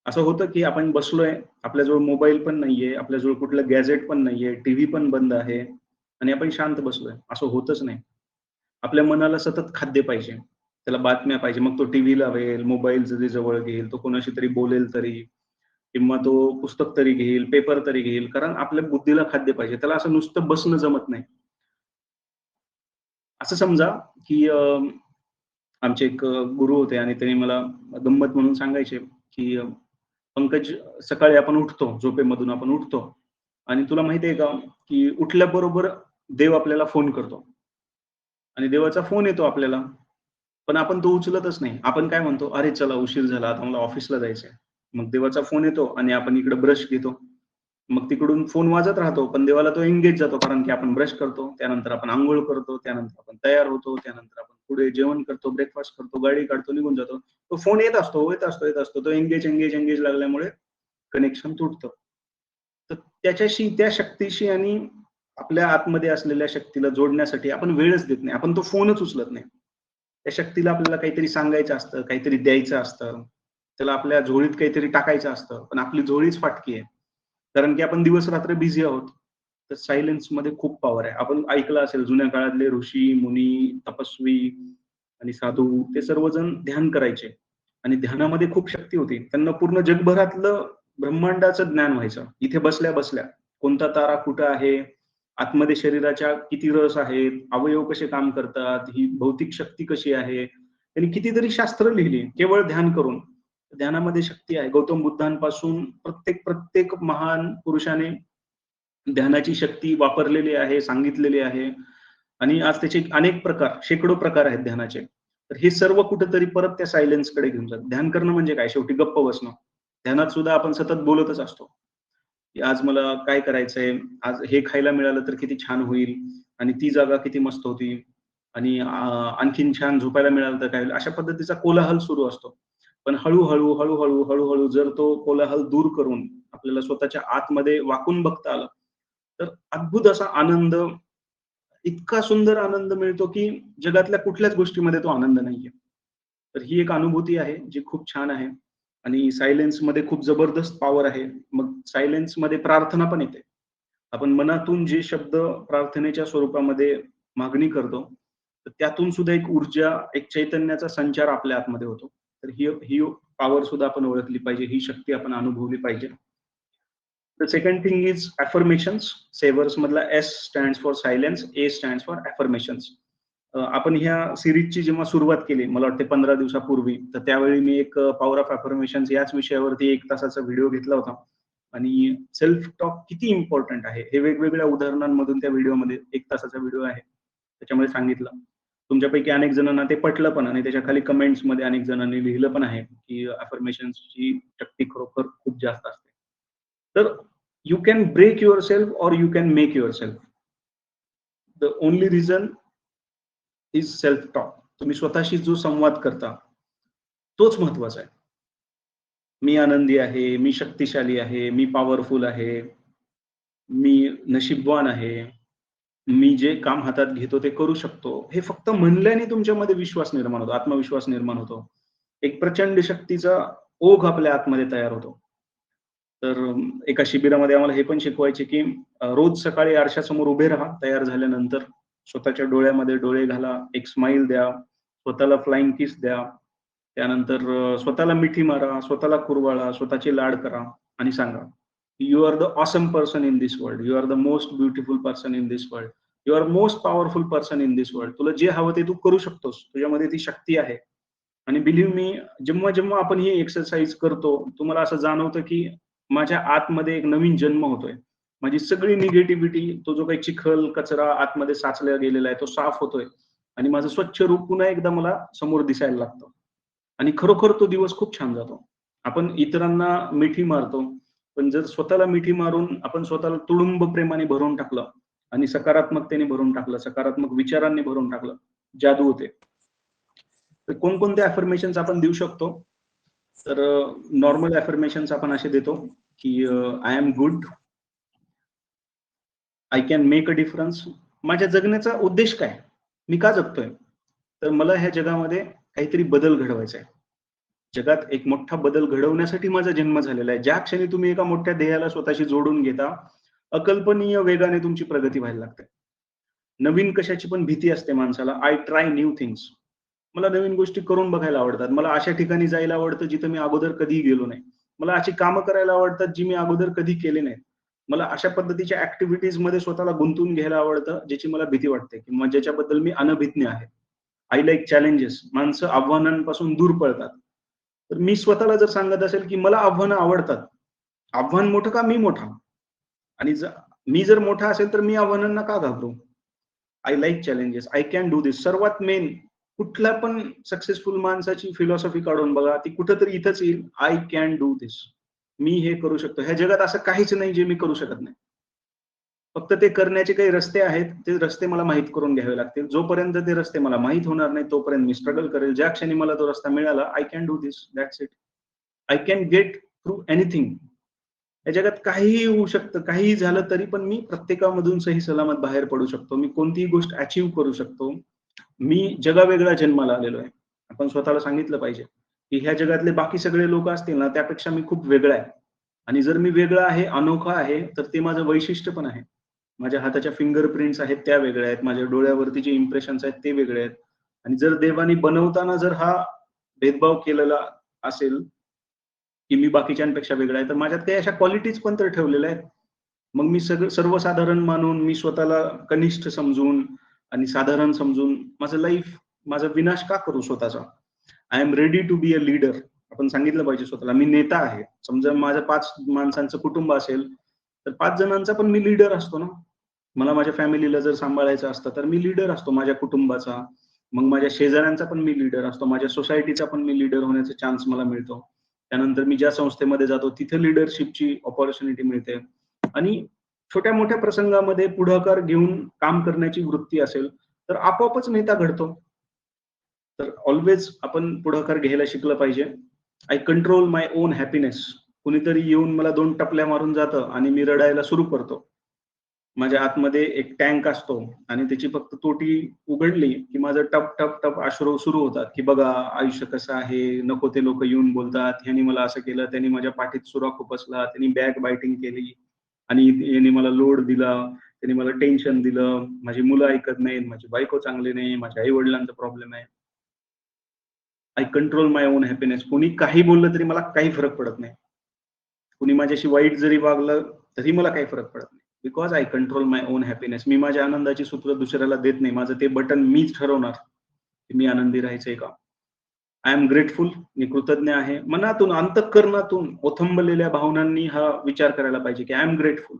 असं होतं की आपण बसलोय, आपल्याजवळ मोबाईल पण नाहीये, आपल्याजवळ कुठलं गॅजेट पण नाहीये, टीव्ही पण बंद आहे आणि आपण शांत बसलोय. असं होतच नाही. आपल्या मनाला सतत खाद्य पाहिजे. त्याला बातम्या पाहिजे. मग तो टीव्ही लावेल, मोबाईल जरी जवळ घेईल, तो कोणाशी तरी बोलेल तरी किंवा तो पुस्तक तरी घेईल, पेपर तरी घेईल. कारण आपल्या बुद्धीला खाद्य पाहिजे. त्याला असं नुसतं बसणं जमत नाही. असं समजा की आमचे एक गुरु होते आणि त्यांनी मला गंमत म्हणून सांगायचे की पंकज, सकाळी आपण उठतो, झोपेमधून आपण उठतो आणि तुला माहिती आहे का, की उठल्याबरोबर देव आपल्याला फोन करतो आणि देवाचा फोन येतो आपल्याला, पण आपण तो उचलतच नाही. आपण काय म्हणतो, "अरे चला उशीर झाला, आता मला ऑफिसला जायचंय." मग देवाचा फोन येतो आणि आपण इकडे ब्रश घेतो. मग तिकडून फोन वाजत राहतो, पण देवाला तो एंगेज जातो कारण की आपण ब्रश करतो, त्यानंतर आपण अंघोळ करतो, त्यानंतर आपण तयार होतो, त्यानंतर आपण पुढे जेवण करतो, ब्रेकफास्ट करतो, गाडी काढतो, निघून जातो. तो फोन येत असतो, येत असतो, येत असतो. तो एंगेज लागल्यामुळे कनेक्शन तुटतं. तर त्याच्याशी, त्या शक्तीशी आणि आपल्या आतमध्ये असलेल्या शक्तीला जोडण्यासाठी आपण वेळच देत नाही. आपण तो फोनच उचलत नाही. त्या शक्तीला आपल्याला काहीतरी सांगायचं असतं, काहीतरी द्यायचं असतं. त्याला आपल्या झोळीत काहीतरी टाकायचं असतं. पण आपली झोळीच फाटकी आहे. कारण की आपण दिवस-रात्र बिझी आहोत. तर सायलेन्समध्ये खूप पॉवर आहे. आपण ऐकलं असेल जुन्या काळातले ऋषी, मुनी, तपस्वी आणि साधू ते सर्वजण ध्यान करायचे आणि ध्यानामध्ये खूप शक्ती होती. त्यांना पूर्ण जगभरातलं ब्रह्मांडाचं ज्ञान व्हायचं. इथे बसल्या-बसल्या. कोणता तारा कुठं आहे? आतमध्ये शरीराच्या किती रस आहेत? अवयव कसे काम करतात? ही भौतिक शक्ती कशी आहे? त्यांनी कितीतरी शास्त्र लिहिली केवळ ध्यान करून. ध्यानामध्ये शक्ती आहे. गौतम बुद्धांपासून प्रत्येक महान पुरुषाने ध्यानाची शक्ती वापरलेली आहे, सांगितलेली आहे आणि आज त्याचे अनेक प्रकार, शेकडो प्रकार आहेत ध्यानाचे. तर हे सर्व कुठेतरी परत त्या सायलेन्सकडे घेऊन जातात. ध्यान करणं म्हणजे काय? शेवटी गप्प बसणं. ध्यानात सुद्धा आपण सतत बोलतच असतो, की आज मला काय करायचंय? आज हे खायला मिळालं तर किती छान होईल आणि ती जागा किती मस्त होती आणि आणखीन छान झोपायला मिळालं तर काय होईल? अशा पद्धतीचा कोलाहल सुरू असतो. पण हळू-हळू जर तो कोलाहल दूर करून आपल्याला स्वतःच्या आतमध्ये वाकून बघता आलं, तर अद्भुत असा आनंद, इतका सुंदर आनंद मिळतो, की जगातल्या कुठल्याच गोष्टीमध्ये तो आनंद नाहीये. तर ही एक अनुभूती आहे जी खूप छान आहे. आणि सायलेन्स मध्ये खूप जबरदस्त पॉवर आहे. मग सायलेन्स मध्ये प्रार्थना पण येते. आपण मनातून जे शब्द प्रार्थनेच्या स्वरूपामध्ये मागणी करतो, तर त्यातून सुद्धा एक ऊर्जा, एक चैतन्याचा संचार आपल्या आतमध्ये होतो. तर ही ही पॉवर सुद्धा आपण ओळखली पाहिजे, ही शक्ती आपण अनुभवली पाहिजे. The second thing is affirmations. Savers मधला S stands for silence, A stands for affirmations. आपण ह्या सिरीजची जेव्हा सुरुवात केली, मला वाटते 15 दिवसापूर्वी, तर त्यावेळी मी एक पॉवर ऑफ अफर्मेशन्स याच विषयावरती 1 तासाचा व्हिडिओ घेतला होता. आणि सेल्फ टॉक किती इम्पॉर्टंट आहे हे वेगवेगळ्या उदाहरणांमधून त्या व्हिडिओमध्ये, 1 तासाचा व्हिडिओ आहे, त्याच्यामध्ये सांगितलं. तुमच्यापैकी अनेक जणांना ते पटलं पण आणि त्याच्या खाली कमेंट्समध्ये अनेक जणांनी लिहिलं पण आहे की अफर्मेशन्सची शक्ती खरोखर खूप जास्त असते. तर you can break yourself or you can make yourself. The only reason is self talk. तुम्ही स्वतःशी जो संवाद करता तोच महत्वाचा आहे. मी आनंदी आहे, मी शक्तिशाली आहे, मी पॉवरफुल आहे, मी नशीबवान आहे, मी जे काम हातात घेतो ते करू शकतो. हे फक्त म्हणल्याने तुमच्यामध्ये विश्वास निर्माण होतो, आत्मविश्वास निर्माण होतो. एक प्रचंड शक्तीचा ओघ आपल्या आतमध्ये तयार होतो. तर एका शिबिरामध्ये आम्हाला हे पण शिकवायचे की रोज सकाळी आरशासमोर उभे राहा तयार झाल्यानंतर. स्वतःच्या डोळ्यामध्ये डोळे घाला, एक स्माइल द्या, स्वतःला फ्लाइंग किस द्या. त्यानंतर स्वतःला मिठी मारा, स्वतःला कुरवाळा, स्वतःची लाड करा आणि सांगा, "you are the awesome person in this world. You are the most beautiful person in this world. You are most powerful person in this world." तुला जे हवं ते तू करू शकतोस. तुझ्यामध्ये ती शक्ती आहे. आणि बिलीव्ह मी, जेव्हा आपण ही एक्सरसाइज करतो, तुम्हाला असं जाणवतं की माझ्या आतमध्ये एक नवीन जन्म होतोय. माझी सगळी निगेटिव्हिटी, तो जो काही चिखल, कचरा आतमध्ये साचला गेलेला आहे, तो साफ होतोय आणि माझं स्वच्छ रूप पुन्हा एकदा मला समोर दिसायला लागतं. आणि खरोखर तो दिवस खूप छान जातो. आपण इतरांना मिठी मारतो, पण जर स्वतःला मिठी मारून आपण स्वतःला तुडुंब प्रेमाने भरून टाकलं आणि सकारात्मकतेने भरून टाकलं, सकारात्मक विचारांनी भरून टाकलं, जादू होते. तर कोणकोणते अफर्मेशन्स आपण देऊ शकतो? तर नॉर्मल अफर्मेशन्स आपण असे देतो की I am good, I can make a difference. माझ्या जगण्याचा उद्देश काय? मी का जगतोय? तर मला ह्या जगामध्ये काहीतरी बदल घडवायचा आहे. जगात एक मोठा बदल घडवण्यासाठी माझा जन्म झालेला आहे. ज्या क्षणी तुम्ही एका मोठ्या ध्येयाला स्वतःशी जोडून घेता, अकल्पनीय वेगाने तुमची प्रगती व्हायला लागते. नवीन कशाची पण भीती असते माणसाला. I try new things. मला नवीन गोष्टी करून बघायला आवडतात. मला अशा ठिकाणी जायला आवडतं जिथं मी अगोदर कधीही गेलो नाही. मला अशी कामं करायला आवडतात जी मी अगोदर कधी केली नाहीत. मला अशा पद्धतीच्या ऍक्टिव्हिटीज मध्ये स्वतःला गुंतवून घ्यायला आवडतं ज्याची मला भीती वाटते किंवा ज्याच्याबद्दल मी अनभिज्ञ आहे. I like challenges. माणसं आव्हानांपासून दूर पळतात. तर मी स्वतःला जर सांगत असेल की मला आव्हानं आवडतात. आव्हान मोठं का मी मोठा? आणि मी जर मोठा असेल तर मी आव्हानांना का घाबरू? I like challenges. I can do this. सर्वात मेन, कुठल्या पण सक्सेसफुल माणसाची फिलॉसॉफी काढून बघा, ती कुठेतरी इथंच येईल, आय कॅन डू दिस. मी हे करू शकतो. ह्या जगात असं काहीच नाही जे मी करू शकत नाही. फक्त ते करण्याचे काही रस्ते आहेत, ते रस्ते मला माहीत करून घ्यावे लागतील. जोपर्यंत ते रस्ते मला माहीत होणार नाही तोपर्यंत मी स्ट्रगल करेल. ज्या क्षणी मला तो रस्ता मिळाला, I can do this, that's it. I can get through anything. या जगात काहीही होऊ शकतं, काहीही झालं तरी पण मी प्रत्येकामधून सही सलामत बाहेर पडू शकतो. मी कोणतीही गोष्ट अचीव्ह करू शकतो. मी जगावेगळ्या जन्माला आलेलो आहे. आपण स्वतःला सांगितलं पाहिजे, की ह्या जगातले बाकी सगळे लोक असतील ना, त्यापेक्षा मी खूप वेगळा आहे. आणि जर मी वेगळा आहे, अनोखा आहे, तर ते माझं वैशिष्ट्य पण आहे. माझ्या हाताच्या फिंगर प्रिंट्स आहेत त्या वेगळ्या आहेत. माझ्या डोळ्यावरती जे इम्प्रेशन्स आहेत ते वेगळे आहेत. आणि जर देवाने बनवताना जर हा भेदभाव केलेला असेल, की मी बाकीच्यांपेक्षा वेगळा आहे, तर माझ्यात काही अशा क्वालिटीज पण तर ठेवलेल्या आहेत. मग मी सर्वसाधारण मानून, मी स्वतःला कनिष्ठ समजून आणि साधारण समजून माझा विनाश का करू स्वतःचा? I am ready to be a leader. आपण सांगितलं पाहिजे स्वतःला, मी नेता आहे. समजा माझं 5 माणसांचं कुटुंब असेल, तर 5 जणांचा पण मी लीडर असतो ना. मला माझ्या फॅमिलीला जर सांभाळायचं असतं, तर मी लीडर असतो माझ्या कुटुंबाचा. मग माझ्या शेजाऱ्यांचा पण मी लीडर असतो. माझ्या सोसायटीचा पण मी लीडर होण्याचा चान्स मला मिळतो. त्यानंतर मी ज्या संस्थेमध्ये जातो तिथे लीडरशिपची अपॉर्च्युनिटी मिळते. आणि छोट्या-मोठ्या प्रसंगामध्ये पुढाकार घेऊन काम करण्याची वृत्ती असेल, तर आपोआपच नेता घडतो. तर ऑलवेज आपण पुढाकार घ्यायला शिकलं पाहिजे. I control my own happiness. कुणीतरी येऊन मला 2 टपल्या मारून जातं आणि मी रडायला सुरू करतो. माझ्या आतमध्ये एक टँक असतो आणि त्याची फक्त तोटी उघडली की माझं टप टप टप अश्रू सुरू होतात की बघा आयुष्य कसं आहे, नको ते लोक येऊन बोलतात, ह्यानी मला असं केलं, त्यांनी माझ्या पाठीत सुरा खुपसला, त्यांनी बॅक बायटिंग केली आणि यांनी मला लोड दिला, त्यांनी मला टेन्शन दिलं, माझी मुलं ऐकत नाहीत, माझी बायको चांगली नाही, माझ्या आई वडिलांचा प्रॉब्लेम आहे. I control my own happiness. कोणी काही बोललं तरी मला काही फरक पडत नाही. कुणी माझ्याशी वाईट जरी वागलं तरी मला काही फरक पडत नाही. Because I control my own happiness. मी माझ्या आनंदाची सूत्र दुसऱ्याला देत नाही. माझं ते बटन मीच ठरवणार की मी आनंदी राहायचंय का. I am grateful. मी कृतज्ञ आहे. मनातून, अंतःकरणातून ओथंबलेल्या भावनांनी हा विचार करायला पाहिजे की I am grateful.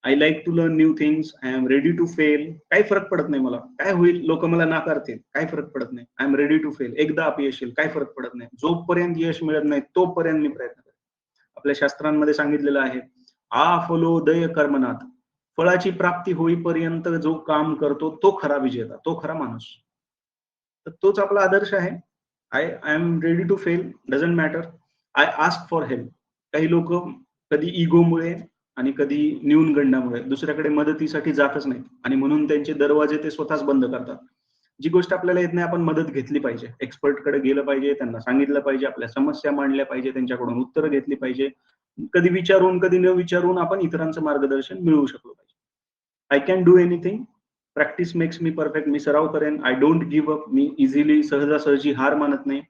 I like to learn new things. I am ready to fail. काही फरक पडत नाही मला. काय होईल, लोक मला नाकारतील, काही फरक पडत नाही. I am ready to fail. एकदा अपयश येईल, काही फरक पडत नाही. जोपर्यंत यश मिळत नाही तोपर्यंत मी प्रयत्न करतो. आपल्या शास्त्रांमध्ये सांगितलेलं आहे, फलोदय कर्मनाथ. फळाची प्राप्ती होईपर्यंत जो काम करतो तो खरा विजेता, तो खरा माणूस. तर तोच आपला आदर्श आहे. I am ready to fail, doesn't matter. I ask for help. काही लोक कधी इगोमुळे आणि कधी न्यूनगंडामुळे दुसऱ्याकडे मदतीसाठी जातच नाहीत आणि म्हणून त्यांचे दरवाजे ते स्वतःच बंद करतात. जी गोष्ट आपल्याला येत नाही आपण मदत घेतली पाहिजे. एक्सपर्टकडे गेलं पाहिजे, त्यांना सांगितलं पाहिजे, आपल्या समस्या मांडल्या पाहिजे, त्यांच्याकडून उत्तरं घेतली पाहिजे. कधी विचारून कधी न विचारून आपण इतरांचं मार्गदर्शन मिळवू शकलो पाहिजे. I can do anything. Practice makes me perfect. मी सराव करेन. I don't give up. मी इझिली सहजासहजी हार मानत नाही.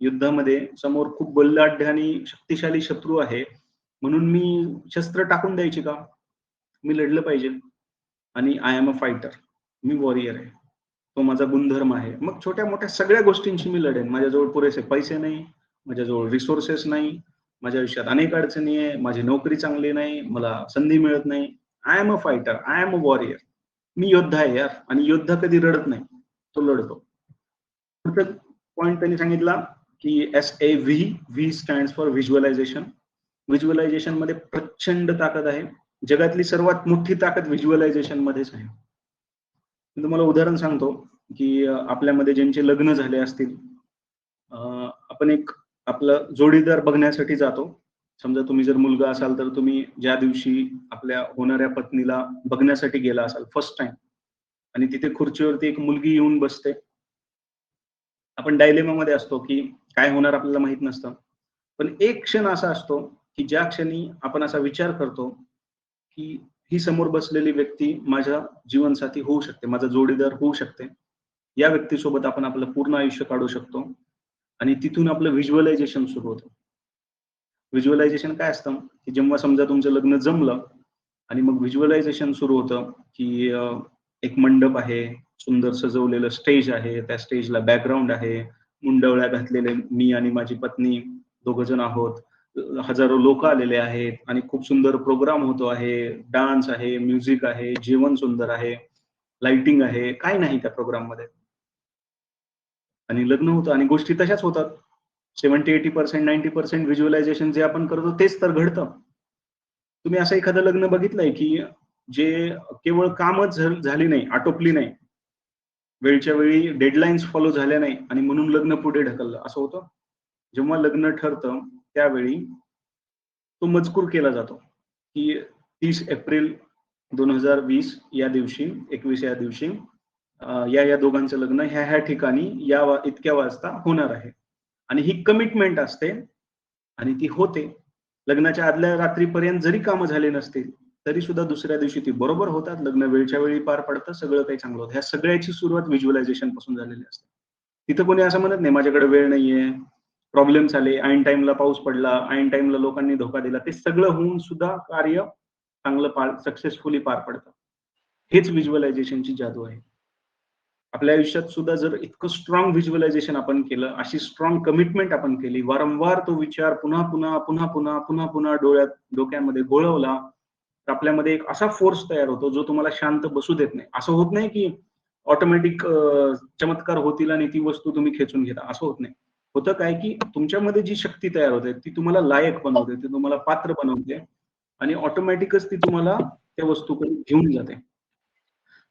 युद्धामध्ये समोर खूप बलाढ्य आणि शक्तिशाली शत्रू आहे म्हणून मी शस्त्र टाकून द्यायची का. मी लढलं पाहिजे. आणि I am a fighter. Me warrior आहे. तो माझा गुणधर्म आहे. मग छोट्या मोठ्या सगळ्या गोष्टींशी मी लढेन. माझ्याजवळ पुरेसे पैसे नाही, माझ्याजवळ रिसोर्सेस नाही, माझ्या आयुष्यात अनेक अडचणी आहे, माझी नोकरी चांगली नाही, मला संधी मिळत नाही. I am a fighter. I am a warrior. मी योद्धा आहे यार. आणि योद्धा कधी रडत नाही, तो लढतो. पुढचा पॉइंट त्यांनी सांगितला की SAV. V stands for visualisation. Visualisation मध्ये प्रचंड ताकद आहे. जगातली सर्वात मोठी ताकद व्हिज्युअलायझेशन मध्येच आहे. मी तुम्हाला उदाहरण सांगतो की आपल्यामध्ये ज्यांचे लग्न झाले असतील, आपण एक आपलं जोडीदार बघण्यासाठी जातो. समजा तुम्ही जर मुलगा असाल तर तुम्ही ज्या दिवशी आपल्या होणाऱ्या पत्नीला बघण्यासाठी गेला असाल फर्स्ट टाइम आणि तिथे खुर्चीवरती एक मुलगी येऊन बसते. आपण डायलेमा मध्ये असतो की काय होणार आपल्याला माहित नसतं. पण एक क्षण असा असतो की ज्या क्षणी आपण असा विचार करतो की ही समोर बसलेली व्यक्ती माझ्या जीवनसाथी होऊ शकते, माझा जोडीदार होऊ शकते. या व्यक्तीसोबत आपण आपलं पूर्ण आयुष्य काढू शकतो आणि तिथून आपलं व्हिज्युअलायझेशन सुरू होतं. व्हिज्युअलायझेशन काय असतं की जेव्हा समजा तुमचं लग्न जमलं आणि मग व्हिज्युअलायझेशन सुरू होतं की एक मंडप आहे, सुंदर सजवलेलं स्टेज आहे, त्या स्टेजला बॅकग्राऊंड आहे, मुंडवळ्या घातलेले मी आणि माझी पत्नी दोघ जण आहोत, हजारो लोक आलेले आहेत आणि खूप सुंदर प्रोग्राम होतो आहे, डान्स आहे, म्युझिक आहे, जेवण सुंदर आहे, लाइटिंग आहे, काय नाही त्या प्रोग्राम मध्ये. आणि लग्न होतं आणि गोष्टी तशाच होतात. 70-80% 90% व्हिज्युअलायझेशन जे आपण करतो तेच तर घडतं. तुम्ही असं एखादं लग्न बघितलंय की जे केवळ कामच झाली नाही, आटोपली नाही, वेळच्या वेळी डेडलाईन्स फॉलो झाल्या नाही आणि म्हणून लग्न पुढे ढकललं, असं होतं. जेव्हा लग्न ठरतं त्यावेळी तो मजकूर केला जातो की 30 एप्रिल 2020 या दिवशी 21 या दिवशी या दोघांचं लग्न ह्या ठिकाणी इतक्या वाजता होणार आहे. आणि ही कमिटमेंट असते आणि ती होते. लग्नाच्या आदल्या रात्रीपर्यंत जरी कामं झाले नसतील तरी सुद्धा दुसऱ्या दिवशी ती बरोबर होतात. लग्न वेळच्या वेळी पार पडतं, सगळं काही चांगलं होतं. ह्या सगळ्याची सुरुवात व्हिज्युअलायझेशन पासून झालेली असते. तिथं कोणी असं म्हणत नाही माझ्याकडे वेळ नाहीये, प्रॉब्लेम्स आले, ऐन टाइमला पाऊस पडला, ऐन टाइमला लोकांनी धोका दिला. ते सगळं होऊन सुद्धा कार्य चांगलं सक्सेसफुली पार पडतं. हेच व्हिज्युअलायझेशनची जादू आहे. आपल्या आयुष्यात सुद्धा जर इतकं स्ट्रॉंग व्हिज्युअलायझेशन आपण केलं, अशी स्ट्रॉंग कमिटमेंट आपण केली, वारंवार तो विचार पुन्हा पुन्हा पुन्हा पुन्हा पुन्हा पुन्हा डोक्यामध्ये घोळवला, तर आपल्यामध्ये एक असा फोर्स तयार होतो जो तुम्हाला शांत बसू देत नाही. असं होत नाही की ऑटोमॅटिक चमत्कार होतील आणि ती वस्तू तुम्ही खेचून घेता, असं होत नाही. होतं काय की तुमच्यामध्ये जी शक्ती तयार होते ती तुम्हाला लायक बनवते, ती तुम्हाला पात्र बनवते आणि ऑटोमॅटिकच ती तुम्हाला त्या वस्तूकडे घेऊन जाते.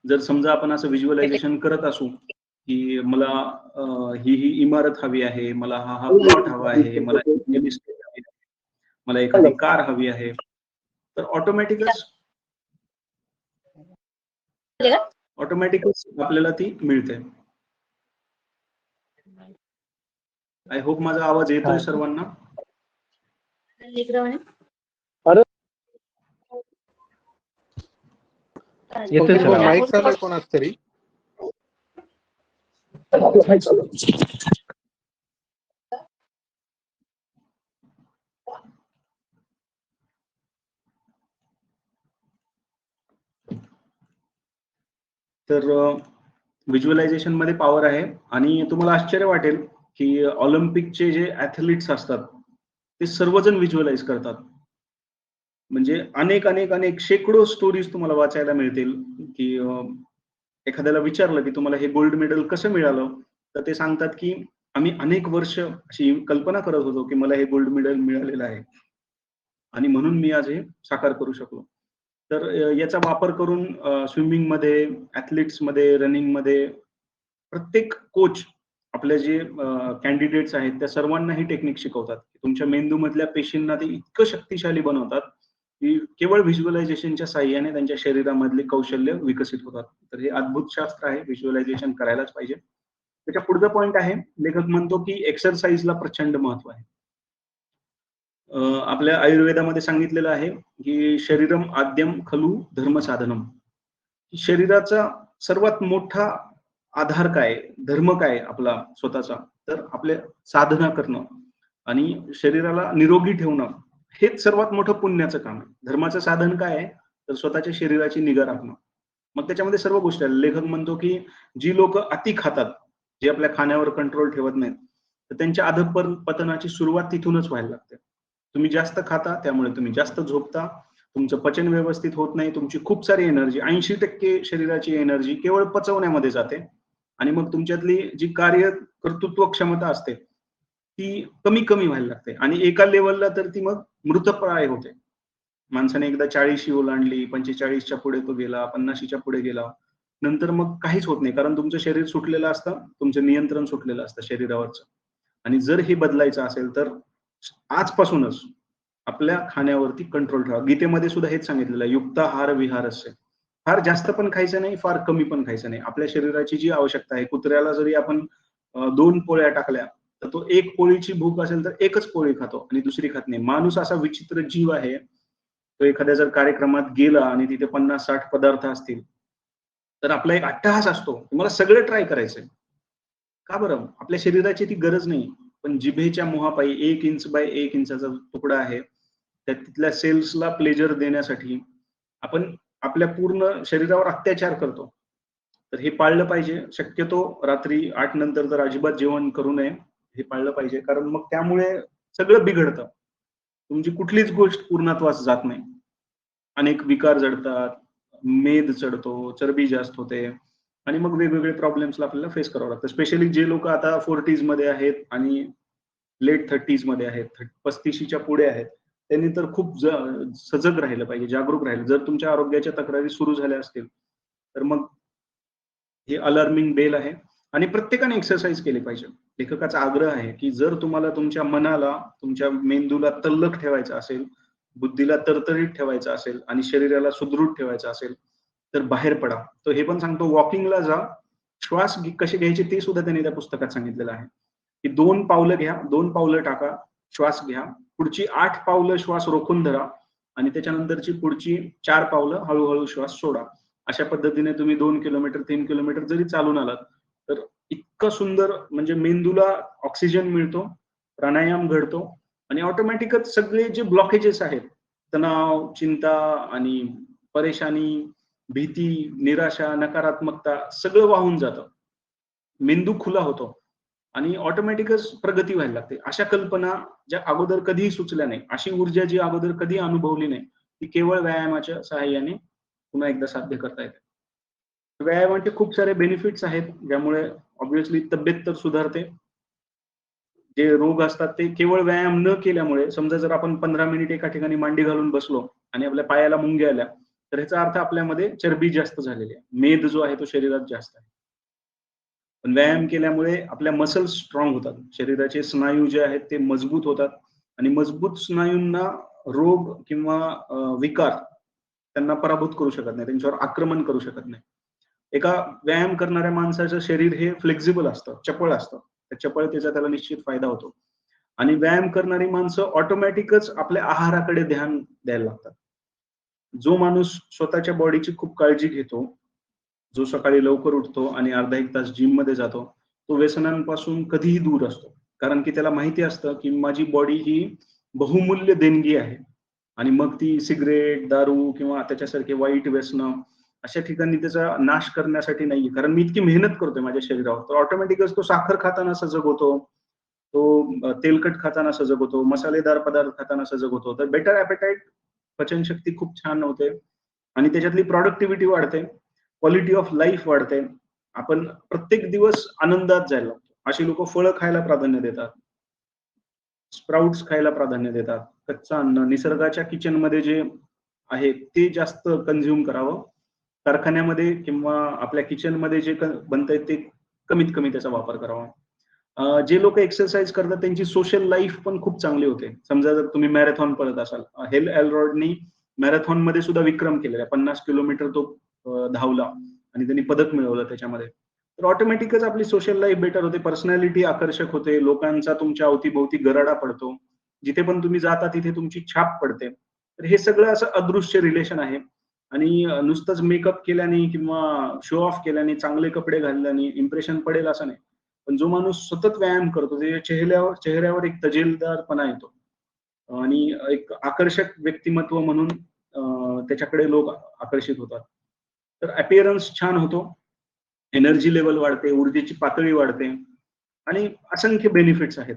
जर समजा आपण असं व्हिज्युअलायझेशन करत असू की मला ही इमारत हवी आहे, मला हा प्लॉट हवा आहे, मला मला एखादी कार हवी आहे, तर ऑटोमॅटिकच ऑटोमॅटिकच आपल्याला ती मिळते. आय होप माझा आवाज येतोय सर्वांना. माईक चालू आहे कोणाच तरी. तर व्हिज्युअलायझेशन मध्ये पॉवर आहे. आणि तुम्हाला आश्चर्य वाटेल की ऑलिम्पिकचे जे ऍथलीट्स असतात ते सर्वजण व्हिज्युअलाइज करतात. म्हणजे अनेक अनेक अनेक शेकडो स्टोरीज तुम्हाला वाचायला मिळतील की एखाद्याला विचारलं की तुम्हाला हे गोल्ड मेडल कसं मिळालं, तर ते सांगतात की आम्ही अनेक वर्ष अशी कल्पना करत होतो की मला हे गोल्ड मेडल मिळालेलं आहे आणि म्हणून मी आज हे साकार करू शकलो. तर याचा वापर करून स्विमिंग मध्ये, ऍथलीट्स मध्ये, रनिंग मध्ये प्रत्येक कोच आपले जे कॅन्डिडेट्स आहेत त्या सर्वांना ही टेक्निक शिकवतात. तुमच्या मेंदूमधल्या पेशींना ते इतकं शक्तिशाली बनवतात की केवळ व्हिज्युअलायझेशनच्या साहाय्याने त्यांच्या शरीरामधले कौशल्य विकसित होतात. तर हे अद्भुत शास्त्र आहे, व्हिज्युअलायझेशन करायलाच पाहिजे. त्याच्या पुढचा पॉइंट आहे, लेखक म्हणतो की एक्सरसाइजला प्रचंड महत्व आहे. आपल्या आयुर्वेदामध्ये सांगितलेलं आहे की शरीरम आद्यम खलु धर्म साधनम. शरीराचा सर्वात मोठा आधार काय, धर्म काय आपला स्वतःचा, तर आपले साधना करणं आणि शरीराला निरोगी ठेवणं हेच सर्वात मोठं पुण्याचं काम आहे. धर्माचं साधन काय आहे, तर स्वतःच्या शरीराची निगा राखणं. मग त्याच्यामध्ये सर्व गोष्टी आहेत. लेखक म्हणतो की जी लोक अति खातात, जे आपल्या खाण्यावर कंट्रोल ठेवत नाहीत, तर त्यांच्या अधःपतनाची सुरुवात तिथूनच व्हायला लागते. तुम्ही जास्त खाता त्यामुळे तुम्ही जास्त झोपता, तुमचं पचन व्यवस्थित होत नाही, तुमची खूप सारी एनर्जी 80% शरीराची एनर्जी केवळ पचवण्यामध्ये जाते आणि मग तुमच्यातली जी कार्य कर्तृत्व क्षमता असते ती कमी कमी व्हायला लागते आणि एका लेवलला तर ती मग मृतप्राय होते. माणसाने एकदा 40 ओलांडली, 45च्या पुढे तो गेला, 50च्या पुढे गेला, नंतर मग काहीच होत नाही, कारण तुमचं शरीर सुटलेलं असतं, तुमचं नियंत्रण सुटलेलं असतं शरीरावरचं. आणि जर हे बदलायचं असेल तर आजपासूनच आपल्या खाण्यावरती कंट्रोल ठेवा. गीतेमध्ये सुद्धा हेच सांगितलेलं आहे, युक्ताहार विहारस्य. फार जास्त पण खायचं नाही, फार कमी पण खायचं नाही. आपल्या शरीराची जी आवश्यकता आहे, कुत्र्याला जरी आपण 2 पोळ्या टाकल्या तर तो 1 पोळीची भूक असेल तर एकच पोळी खातो आणि दुसरी खात नाही. माणूस असा विचित्र जीव आहे, तो एखाद्या जर कार्यक्रमात गेला आणि तिथे 50-60 पदार्थ असतील तर आपला एक अट्टहास असतो, मला सगळं ट्राय करायचंय. का बरं? आपल्या शरीराची ती गरज नाही, पण जिभेच्या मोहापायी 1 इंच बाय 1 इंचाचा तुकडा आहे, त्या तिथल्या सेल्सला प्लेजर देण्यासाठी आपण आपल्या पूर्ण शरीरावर अत्याचार करतो. तर हे पाळलं पाहिजे. शक्यतो रात्री 8 नंतर तर अजिबात जेवण करू नये, हे पाळलं पाहिजे, कारण मग त्यामुळे सगळं बिघडतं. तुमची कुठलीच गोष्ट पूर्णत्वास जात नाही. अनेक विकार जडतात, मेद चढतो, चरबी जास्त होते आणि मग वेगवेगळे प्रॉब्लेम्सला आपल्याला फेस करावं लागतं. स्पेशली जे लोक आता 40s मध्ये आहेत आणि लेट 30s मध्ये आहेत, 35च्या पुढे आहेत, त्यांनी तर खूप सजग राहिलं पाहिजे, जागरूक राहिलं. जर तुमच्या आरोग्याच्या तक्रारी सुरू झाल्या असतील तर मग हे अलार्मिंग बेल आहे. आणि प्रत्येकाने एक्सरसाइज केली पाहिजे. लेखकाचा आग्रह आहे की जर तुम्हाला तुमच्या मनाला, तुमच्या मेंदूला तल्लख ठेवायचं असेल, बुद्धीला तरतरीत ठेवायचं असेल आणि शरीराला सुदृढ ठेवायचं असेल तर बाहेर पडा. तो हे पण सांगतो, वॉकिंगला जा, श्वास कसे घ्यायचे ते सुद्धा त्यांनी त्या पुस्तकात सांगितलेलं आहे की 2 पावलं घ्या, 2 पावलं टाका, श्वास घ्या, पुढची 8 पावलं श्वास रोखून धरा आणि त्याच्यानंतरची पुढची 4 पावलं हळूहळू श्वास सोडा. अशा पद्धतीने तुम्ही 2 किलोमीटर 3 किलोमीटर जरी चालून आलात तर इतकं सुंदर, म्हणजे मेंदूला ऑक्सिजन मिळतो, प्राणायाम घडतो आणि ऑटोमॅटिकच सगळे जे ब्लॉकेजेस आहेत, तणाव, चिंता आणि परेशानी, भीती, निराशा, नकारात्मकता सगळं वाहून जातं. मेंदू खुला होतो आणि ऑटोमॅटिकच प्रगती व्हायला लागते. अशा कल्पना ज्या अगोदर कधीही सुचल्या नाही, अशी ऊर्जा जी अगोदर कधी अनुभवली नाही, ती केवळ व्यायामाच्या सहाय्याने पुन्हा एकदा साध्य करता येते. व्यायामाचे खूप सारे बेनिफिट्स आहेत, ज्यामुळे ऑब्व्हियसली तब्येत तर सुधारते. जे रोग असतात ते केवळ व्यायाम न केल्यामुळे, समजा जर आपण 15 मिनिट एका ठिकाणी मांडी घालून बसलो आणि आपल्या पायाला मुंग्या आल्या तर ह्याचा अर्थ आपल्यामध्ये चरबी जास्त झालेली आहे, मेद जो आहे तो शरीरात जास्त आहे. पण व्यायाम केल्यामुळे आपल्या मसल्स स्ट्रॉंग होतात, शरीराचे स्नायू जे आहेत ते मजबूत होतात आणि मजबूत स्नायूंना रोग किंवा विकार त्यांना पराभूत करू शकत नाही, त्यांच्यावर आक्रमण करू शकत नाही. एका व्यायाम करणाऱ्या माणसाचं शरीर हे फ्लेक्झिबल असतं, चपळ असतं. त्या चपळतेचा त्याला निश्चित फायदा होतो. आणि व्यायाम करणारी माणसं ऑटोमॅटिकच आपल्या आहाराकडे ध्यान द्यायला लागतात. जो माणूस स्वतःच्या बॉडीची खूप काळजी घेतो, जो सकाळी लवकर उठतो आणि अर्धा एक तास जिम मध्ये जातो, तो व्यसनांपासून कधीही दूर असतो. कारण की त्याला माहिती असतं की माझी बॉडी ही बहुमूल्य देणगी आहे. आणि मग ती सिगरेट, दारू किंवा त्याच्यासारखे वाईट व्यसनं अशा ठिकाणी त्याचा नाश करण्यासाठी नाहीये. कारण मी इतकी मेहनत करतोय माझ्या शरीरावर, तर ऑटोमॅटिकच तो साखर खाताना सजग होतो, तो तेलकट खाताना सजग होतो, मसालेदार पदार्थ खाताना सजग होतो. तर बेटर ॲपेटाईट, पचनशक्ती खूप छान होते आणि त्याच्यातली प्रॉडक्टिव्हिटी वाढते, क्वालिटी ऑफ लाईफ वाढते. आपण प्रत्येक दिवस आनंदात जायला लागतो. अशी लोक फळं खायला प्राधान्य देतात, स्प्राउट्स खायला प्राधान्य देतात, कच्चं अन्न निसर्गाच्या किचन मध्ये जे आहे ते जास्त कन्झ्युम करावं. कारखान्यामध्ये किंवा आपल्या किचन मध्ये जे बनतंय ते कमीत कमी त्याचा वापर करावा. जे लोक एक्सरसाइज करतात त्यांची सोशल लाईफ पण खूप चांगली होते. समजा जर तुम्ही मॅरेथॉन पळत असाल, हेल एलरॉडनी मॅरेथॉन मध्ये सुद्धा विक्रम केलेला, 50 किलोमीटर तो धावला आणि त्यांनी पदक मिळवलं त्याच्यामध्ये. तर ऑटोमॅटिकच आपली सोशल लाईफ बेटर होते, पर्सनॅलिटी आकर्षक होते, लोकांचा तुमच्या अवतीभोवती गराडा पडतो, जिथे पण तुम्ही जाता तिथे तुमची छाप पडते. तर हे सगळं असं अदृश्य रिलेशन आहे. आणि नुसतंच मेकअप केल्याने किंवा शो ऑफ केल्याने, चांगले कपडे घालल्याने इम्प्रेशन पडेल असं नाही. पण जो माणूस सतत व्यायाम करतो त्याच्या चेहऱ्यावर एक तजेलदारपणा येतो आणि एक आकर्षक व्यक्तिमत्व म्हणून त्याच्याकडे लोक आकर्षित होतात. तर अपिअरन्स छान होतो, एनर्जी लेवल वाढते, ऊर्जेची पातळी वाढते आणि असंख्य बेनिफिट्स आहेत.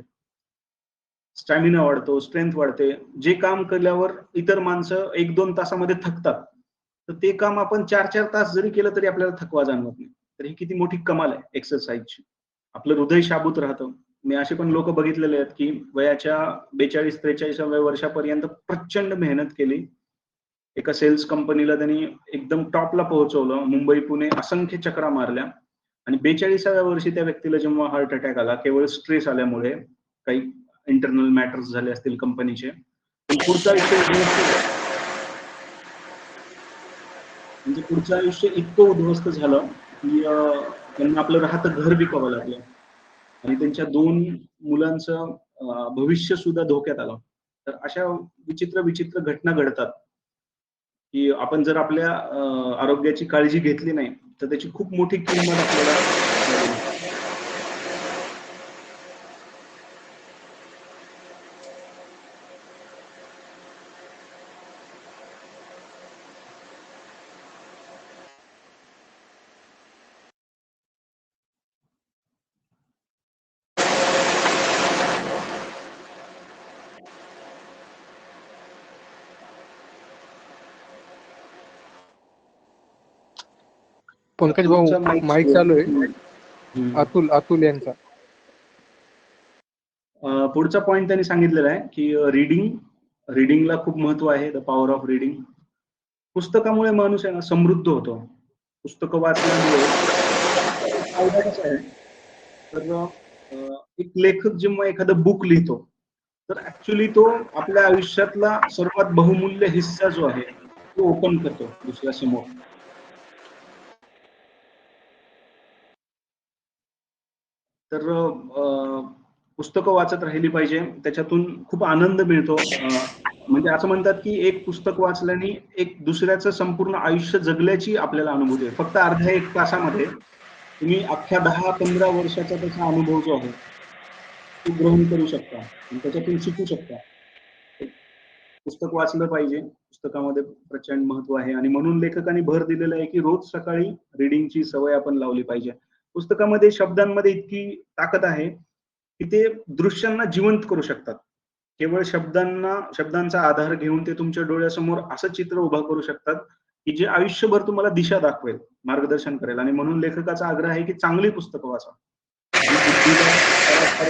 स्टॅमिना वाढतो, स्ट्रेंथ वाढते. जे काम केल्यावर इतर माणसं 1-2 तासामध्ये थकतात, तर ते काम आपण 4-4 तास जरी केलं तरी आपल्याला थकवा जाणवत नाही. तर ही किती मोठी कमाल आहे एक्सरसाइजची. आपलं हृदय शाबूत राहतं. मी असे पण लोक बघितलेले आहेत की वयाच्या 42-43व्या वर्षापर्यंत प्रचंड मेहनत केली. एका सेल्स कंपनीला त्यांनी एकदम टॉपला पोहोचवलं. मुंबई, पुणे असंख्य चक्रा मारल्या आणि 42व्या वर्षी त्या व्यक्तीला जेव्हा हार्ट अटॅक आला, केवळ स्ट्रेस आल्यामुळे, काही इंटरनल मॅटर्स झाले असतील कंपनीचे, पुढचं आयुष्य म्हणजे पुढचं आयुष्य इतकं उद्ध्वस्त झालं की त्यांना आपलं राहतं घर विकावं लागलं आणि त्यांच्या 2 मुलांचं भविष्य सुद्धा धोक्यात आलं. तर अशा विचित्र विचित्र घटना घडतात की आपण जर आपल्या आरोग्याची काळजी घेतली नाही तर त्याची खूप मोठी किंमत आपल्याला द्यावी लागते. पंकज भाऊ माईक चालू आहे. अतुल यांचा. पुढचा पॉइंट त्यांनी सांगितलेला आहे की रिडिंगला खूप महत्व आहे. The power of reading. पुस्तकामुळे माणूस आहे ना समृद्ध होतो. पुस्तकं वाचल्यामुळे फायदा कसा आहे, तर एक लेखक जेव्हा एखादं बुक लिहितो तर ऍक्च्युली तो आपल्या आयुष्यातला सर्वात बहुमूल्य हिस्सा जो आहे तो ओपन करतो दुसऱ्या समोर. तर पुस्तकं वाचत राहिली पाहिजे, त्याच्यातून खूप आनंद मिळतो. म्हणजे असं म्हणतात की एक पुस्तक वाचल्याने एक दुसऱ्याचं संपूर्ण आयुष्य जगल्याची आपल्याला अनुभूती आहे. फक्त अर्ध्या 1 तासामध्ये तुम्ही अख्ख्या 10-15 वर्षाचा त्याचा अनुभव जो आहे तो ग्रहण करू शकता आणि त्याच्यातून शिकू शकता. पुस्तक वाचलं पाहिजे. पुस्तकामध्ये प्रचंड महत्व आहे आणि म्हणून लेखकांनी भर दिलेला आहे की रोज सकाळी रिडिंगची सवय आपण लावली पाहिजे. पुस्तकामध्ये शब्दांमध्ये इतकी ताकद आहे की ते दृश्यांना जिवंत करू शकतात. केवळ शब्दांचा आधार घेऊन ते तुमच्या डोळ्यासमोर असं चित्र उभा करू शकतात की जे आयुष्यभर तुम्हाला दिशा दाखवेल, मार्गदर्शन करेल. आणि म्हणून लेखकाचा आग्रह आहे की चांगली पुस्तकं वाचा.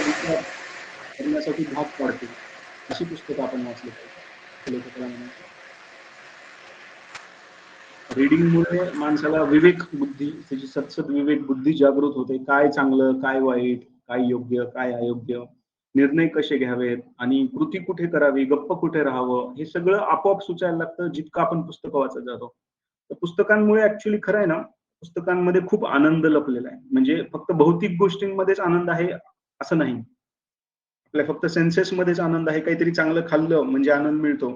विचार करण्यासाठी भाग पाडतील अशी पुस्तकं आपण वाचली पाहिजे लेखकाला म्हणायचं. रिडिंगमुळे माणसाला विवेक बुद्धी, त्याची सतसत विवेक बुद्धी जागृत होते. काय चांगलं, काय वाईट, काय योग्य, काय अयोग्य, निर्णय कसे घ्यावेत आणि कृती कुठे करावी, गप्प कुठे राहावं, हे सगळं आपोआप सुचायला लागतं जितकं आपण पुस्तकं वाचत जातो. तर पुस्तकांमुळे ऍक्च्युली खरं आहे ना, पुस्तकांमध्ये खूप आनंद लपलेला आहे. म्हणजे फक्त भौतिक गोष्टींमध्येच आनंद आहे असं नाही. आपल्या फक्त सेन्सेसमध्येच आनंद आहे. काहीतरी चांगलं खाल्लं म्हणजे आनंद मिळतो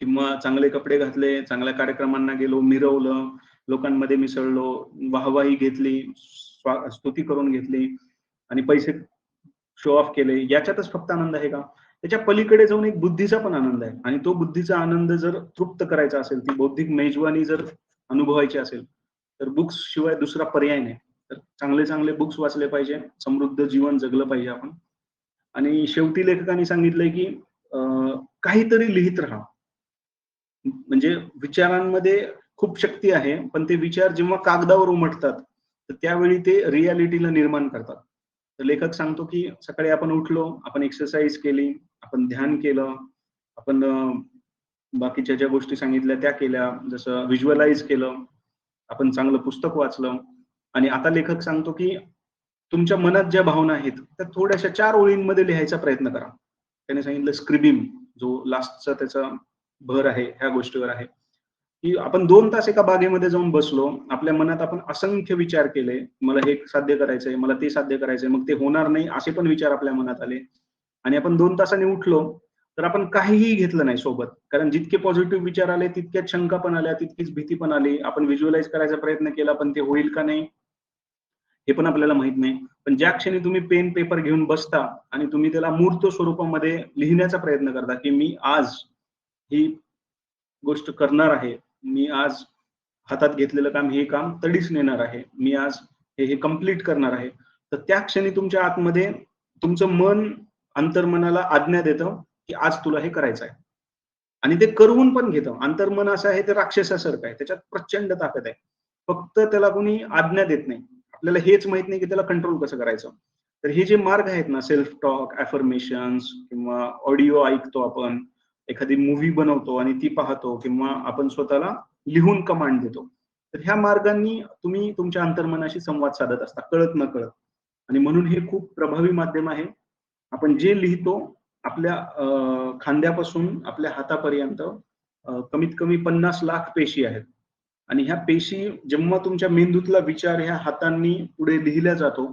किंवा चांगले कपडे घातले, चांगल्या कार्यक्रमांना गेलो, मिरवलं, लोकांमध्ये मिसळलो, वाहवाही घेतली, स्तुती करून घेतली आणि पैसे शो ऑफ केले, याच्यातच फक्त आनंद आहे का? त्याच्या पलीकडे जाऊन एक बुद्धीचा पण आनंद आहे आणि तो बुद्धीचा आनंद जर तृप्त करायचा असेल, ती बौद्धिक मेजवानी जर अनुभवायची असेल, तर बुक्स शिवाय दुसरा पर्याय नाही. तर चांगले चांगले बुक्स वाचले पाहिजे, समृद्ध जीवन जगलं पाहिजे आपण. आणि शेवटी लेखकांनी सांगितलंय की काहीतरी लिहित राहा. म्हणजे विचारांमध्ये खूप शक्ती आहे, पण ते विचार जेव्हा कागदावर उमटतात, तर त्यावेळी ते रियालिटीला निर्माण करतात. तर लेखक सांगतो की सकाळी आपण उठलो, आपण एक्सरसाइज केली, आपण ध्यान केलं, आपण बाकीच्या ज्या गोष्टी सांगितल्या त्या केल्या, जसं व्हिज्युअलाइज केलं, आपण चांगलं पुस्तक वाचलं आणि आता लेखक सांगतो की तुमच्या मनात ज्या भावना आहेत त्या थोड्याशा 4 ओळींमध्ये लिहायचा प्रयत्न करा. त्याने सांगितलं स्क्रिबिंग, जो लास्टचा त्याचा भर आहे ह्या गोष्टीवर आहे, की आपण 2 तास एका बागेमध्ये जाऊन बसलो, आपल्या मनात आपण असंख्य विचार केले, मला हे साध्य करायचंय, मला ते साध्य करायचंय, मग ते होणार नाही असे पण विचार आपल्या मनात आले आणि आपण 2 तासांनी उठलो, तर आपण काहीही घेतलं नाही सोबत. कारण जितके पॉझिटिव्ह विचार आले, तितक्याच शंका पण आल्या, तितकीच भीती पण आली. आपण व्हिज्युअलाइज करायचा प्रयत्न केला, पण ते होईल का नाही हे पण आपल्याला माहित नाही. पण ज्या क्षणी तुम्ही पेन पेपर घेऊन बसता आणि तुम्ही त्याला मूर्त स्वरूपामध्ये लिहिण्याचा प्रयत्न करता, की मी आज ही गोष्ट करणार आहे, मी आज हातात घेतलेलं काम, हे काम तडीस नेणार आहे, मी आज हे कम्प्लीट करणार आहे, तर त्या क्षणी तुमच्या आतमध्ये तुमचं मन अंतर्मनाला आज्ञा देतं की आज तुला हे करायचं आहे आणि ते करवून पण घेतं. अंतर्मन असं आहे ते राक्षसासारखं आहे, त्याच्यात प्रचंड ताकद आहे, फक्त त्याला कोणी आज्ञा देत नाही. आपल्याला हेच माहित नाही की त्याला कंट्रोल कसं करायचं. तर हे जे मार्ग आहेत ना, सेल्फ टॉक, अफर्मेशन्स किंवा ऑडिओ ऐकतो आपण, एखादी मूव्ही बनवतो आणि ती पाहतो किंवा आपण स्वतःला लिहून कमांड देतो, तर ह्या मार्गांनी तुम्ही तुमच्या अंतर्मनाशी संवाद साधत असता कळत न कळत. आणि म्हणून हे खूप प्रभावी माध्यम आहे. आपण जे लिहितो आपल्या खांद्यापासून आपल्या हातापर्यंत कमीत कमी 50 लाख पेशी आहेत आणि ह्या पेशी जेव्हा तुमच्या मेंदूतला विचार ह्या हातांनी पुढे लिहिला जातो,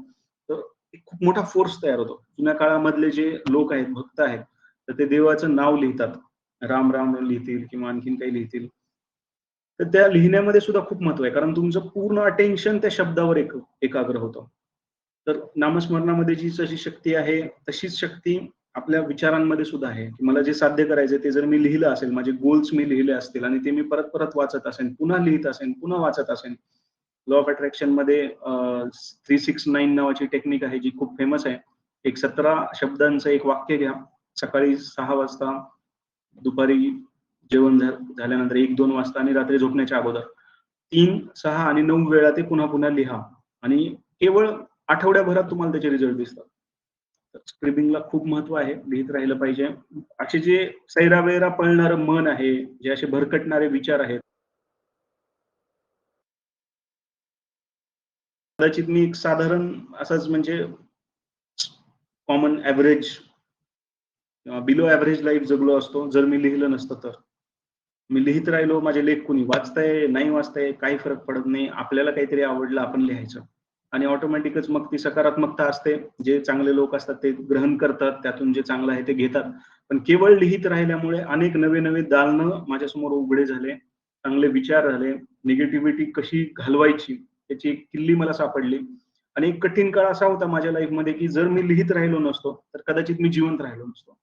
तर एक खूप मोठा फोर्स तयार होतो. जुन्या काळामधले जे लोक आहेत, भक्त आहेत, तर ते देवाचं नाव लिहितात, राम राम लिहितील किंवा आणखीन काही लिहितील. तर त्या लिहिण्यामध्ये सुद्धा खूप महत्व आहे, कारण तुमचं पूर्ण अटेन्शन त्या शब्दावर एकाग्र होतं. तर नामस्मरणामध्ये जी जशी शक्ती आहे, तशीच शक्ती आपल्या विचारांमध्ये सुद्धा आहे, की मला जे साध्य करायचंय ते जर मी लिहिलं असेल, माझे गोल्स मी लिहिले असतील आणि ते मी परत परत वाचत असेन, पुन्हा लिहित असेन, पुन्हा वाचत असेन. लॉ ऑफ अट्रॅक्शन मध्ये 369 नावाची टेक्निक आहे जी खूप फेमस आहे. एक 17 शब्दांचं एक वाक्य घ्या, सकाळी 6 वाजता, दुपारी जेवण झाल्यानंतर 1-2 वाजता आणि रात्री झोपण्याच्या अगोदर 3, 6 आणि 9 वेळा ते पुन्हा पुन्हा लिहा आणि केवळ आठवड्याभरात तुम्हाला त्याचे रिझल्ट दिसतात. स्क्रिबिंगला खूप महत्व आहे, लिहित राहिलं पाहिजे. असे जे सैरावैरा पळणारं मन आहे, जे असे भरकटणारे विचार आहेत, कदाचित मी एक साधारण असंच म्हणजे common average below average life जगलो असतो जर मी लिहिलं नसतं तर. मी लिहित राहिलो, माझे लेख कुणी वाचतंय नाही वाचतंय काही फरक पडत नाही. आपल्याला काहीतरी आवडलं आपण लिहायचं आणि ऑटोमॅटिकच मग ती सकारात्मकता असते. जे चांगले लोक असतात ते ग्रहण करतात, त्यातून जे चांगलं आहे ते घेतात. पण केवळ लिहित राहिल्यामुळे अनेक नवे नवे दालनं माझ्यासमोर उघडे झाले, चांगले विचार झाले, निगेटिव्हिटी कशी घालवायची त्याची एक किल्ली मला सापडली. आणि एक कठीण काळ असा होता माझ्या लाईफमध्ये की जर मी लिहित राहिलो नसतो तर कदाचित मी जिवंत राहिलो नसतो.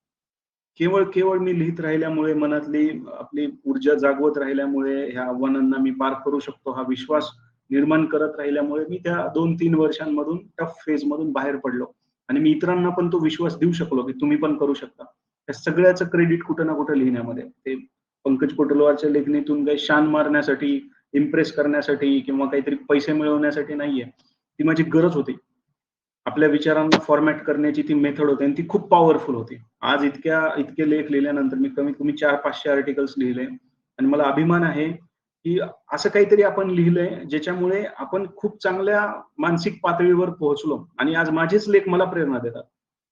केवळ केवळ मी लिहित राहिल्यामुळे, मनातली आपली ऊर्जा जागवत राहिल्यामुळे, ह्या आव्हानांना मी पार करू शकतो हा विश्वास निर्माण करत राहिल्यामुळे मी त्या 2-3 वर्षांमधून टफ फेज मधून बाहेर पडलो आणि मी इतरांना पण तो विश्वास देऊ शकलो की तुम्ही पण करू शकता. त्या सगळ्याचं क्रेडिट कुठं ना कुठं लिहिण्यामध्ये. ते पंकज कोटलवारच्या लेखणीतून काही शान मारण्यासाठी, इम्प्रेस करण्यासाठी किंवा काहीतरी पैसे मिळवण्यासाठी नाहीये. ती माझी गरज होती. आपल्या विचारांना फॉर्मॅट करण्याची ती मेथड होती आणि ती खूप पॉवरफुल होती. आज इतके लेख लिहिल्यानंतर मी कमीत कमी 400-500 आर्टिकल्स लिहिले आणि मला अभिमान आहे की असं काहीतरी आपण लिहिलंय ज्याच्यामुळे आपण खूप चांगल्या मानसिक पातळीवर पोहोचलो आणि आज माझेच लेख मला प्रेरणा देतात.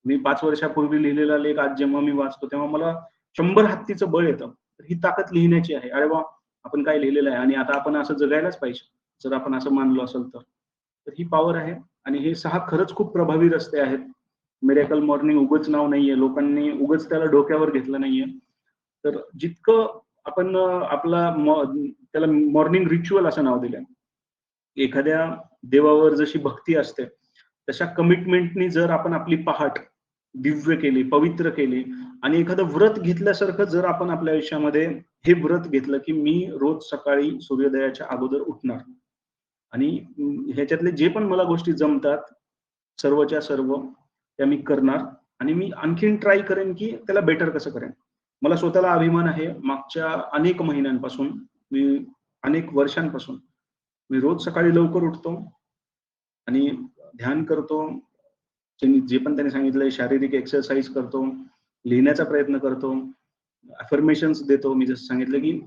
मी 5 वर्षापूर्वी लिहिलेला लेख आज जेव्हा मी वाचतो तेव्हा मला 100 हत्तीचं बळ येतं. तर ही ताकद लिहिण्याची आहे. अरे वा, आपण काय लिहिलेलं आहे आणि आता आपण असं जगायलाच पाहिजे. जर आपण असं मानलो असेल तर ही पॉवर आहे. आणि हे 6 खरंच खूप प्रभावी रस्ते आहेत. मिरेकल मॉर्निंग उगच नाव नाहीये, लोकांनी उगच त्याला डोक्यावर घेतलं नाहीये. तर जितकं आपण त्याला मॉर्निंग रिच्युअल असं नाव दिलंय. एखाद्या देवावर जशी भक्ती असते तशा कमिटमेंटनी जर आपण आपली पहाट दिव्य केली, पवित्र केली आणि एखादं व्रत घेतल्यासारखं जर आपण आपल्या आयुष्यामध्ये हे व्रत घेतलं की मी रोज सकाळी सूर्योदयाच्या अगोदर उठणार आणि ह्याच्यातले जे पण मला गोष्टी जमतात सर्वच्या सर्व त्या मी करणार आणि मी आणखीन ट्राय करेन की त्याला बेटर कसं करेन. मला स्वतःला अभिमान आहे, मागच्या अनेक महिन्यांपासून अनेक वर्षांपासून मी रोज सकाळी लवकर उठतो आणि ध्यान करतो. जे पण त्यांनी सांगितलंय शारीरिक एक्सरसाइज करतो, लिहिण्याचा प्रयत्न करतो, अफर्मेशन्स देतो. मी जसं सांगितलं की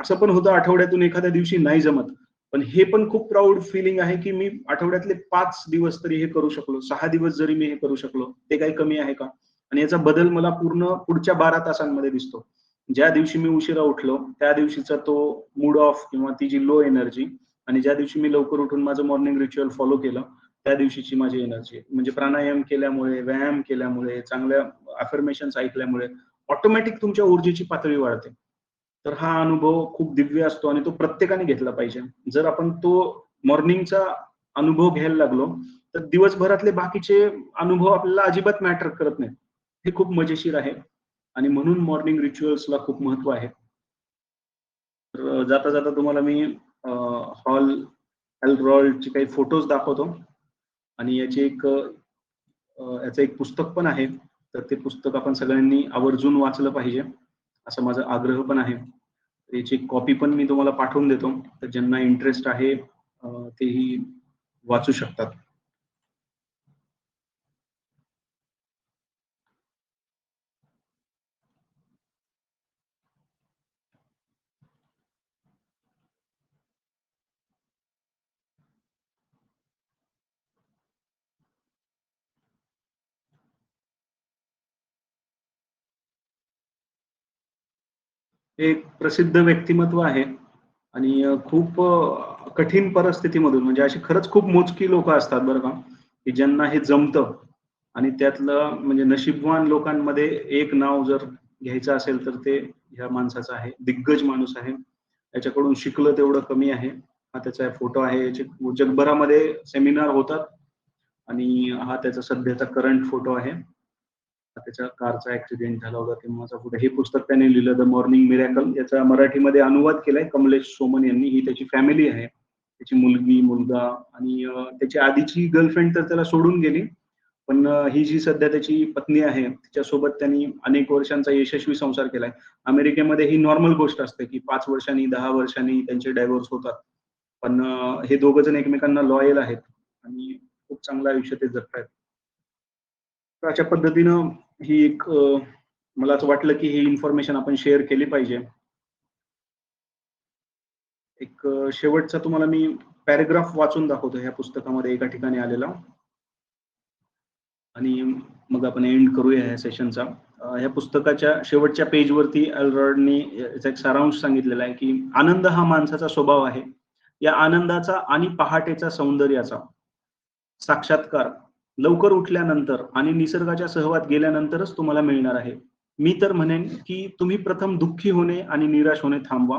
असं पण होतं आठवड्यातून एखाद्या दिवशी नाही जमत, पण हे पण खूप प्राऊड फिलिंग आहे की मी आठवड्यातले 5 दिवस तरी हे करू शकलो, 6 दिवस जरी मी हे करू शकलो, ते काही कमी आहे का? आणि याचा बदल मला पूर्ण पुढच्या 12 तासांमध्ये दिसतो. ज्या दिवशी मी उशिरा उठलो त्या दिवशीचा तो मूड ऑफ किंवा ती जी लो एनर्जी आणि ज्या दिवशी मी लवकर उठून माझं मॉर्निंग रिच्युअल फॉलो केलं त्या दिवशीची माझी एनर्जी म्हणजे प्राणायाम केल्यामुळे, व्यायाम केल्यामुळे, चांगल्या अफर्मेशन्स ऐकल्यामुळे ऑटोमॅटिक तुमच्या ऊर्जेची पातळी वाढते. तर हा अनुभव खूप दिव्य असतो आणि तो प्रत्येकाने घेतला पाहिजे. जर आपण तो मॉर्निंगचा अनुभव घ्यायला लागलो तर दिवसभरातले बाकीचे अनुभव आपल्याला अजिबात मॅटर करत नाहीत. हे खूप मजेशीर आहे आणि म्हणून मॉर्निंग रिच्युअल्सला खूप महत्व आहे. तर जाता जाता तुम्हाला मी हॉल एल्रॉल्डचे काही फोटोज दाखवतो आणि याचं एक पुस्तक पण आहे. तर ते पुस्तक आपण सगळ्यांनी आवर्जून वाचलं पाहिजे असं माझा आग्रह पण आहे. याची कॉपी पण मी तुम्हाला पाठवून देतो, तर ज्यांना इंटरेस्ट आहे तेही वाचू शकतात. एक प्रसिद्ध व्यक्तिमत्व आहे आणि खूप कठीण परिस्थितीमधून म्हणजे अशी खरंच खूप मोजकी लोक असतात बरं का की ज्यांना हे जमतं आणि त्यातलं म्हणजे नशीबवान लोकांमध्ये एक नाव जर घ्यायचं असेल तर ते ह्या माणसाचं आहे. दिग्गज माणूस आहे, याच्याकडून शिकलं तेवढं कमी आहे. हा त्याचा फोटो आहे. याचे जगभरामध्ये सेमिनार होतात आणि हा त्याचा सध्याचा करंट फोटो आहे. त्याच्या कारचा ऍक्सिडेंट झाला होता तेव्हाचा फोटो. हे पुस्तक त्याने लिहिलं द मॉर्निंग मिरॅकल. याचा मराठीमध्ये अनुवाद केलाय कमलेश सोमन यांनी. ही त्याची फॅमिली आहे, त्याची मुलगी, मुलगा आणि त्याची आधीची गर्लफ्रेंड तर त्याला सोडून गेली, पण ही जी सध्या त्याची पत्नी आहे तिच्यासोबत त्यांनी अनेक वर्षांचा यशस्वी संसार केलाय. अमेरिकेमध्ये ही नॉर्मल गोष्ट असते की 5 वर्षांनी 10 वर्षांनी त्यांचे डायव्होर्स होतात, पण हे दोघ जण एकमेकांना लॉयल आहेत आणि खूप चांगलं आयुष्य ते जगतायत. तर अशा पद्धतीनं ही एक मला असं वाटलं की ही इन्फॉर्मेशन आपण शेअर केली पाहिजे. एक शेवटचा तुम्हाला मी पॅराग्राफ वाचून दाखवतो ह्या पुस्तकामध्ये एका ठिकाणी आलेला आणि मग आपण एंड करूया ह्या सेशनचा. ह्या पुस्तकाच्या शेवटच्या पेजवरती एल्रॉडनी याचा एक सारांश सांगितलेला आहे की आनंद हा माणसाचा स्वभाव आहे. या आनंदाचा आणि पहाटेचा सौंदर्याचा साक्षात्कार लवकर उठल्यानंतर आणि निसर्गाच्या सहवात गेल्यानंतरच तुम्हाला मिळणार आहे. मी तर म्हणेन की तुम्ही प्रथम दुःखी होणे आणि निराश होणे थांबवा.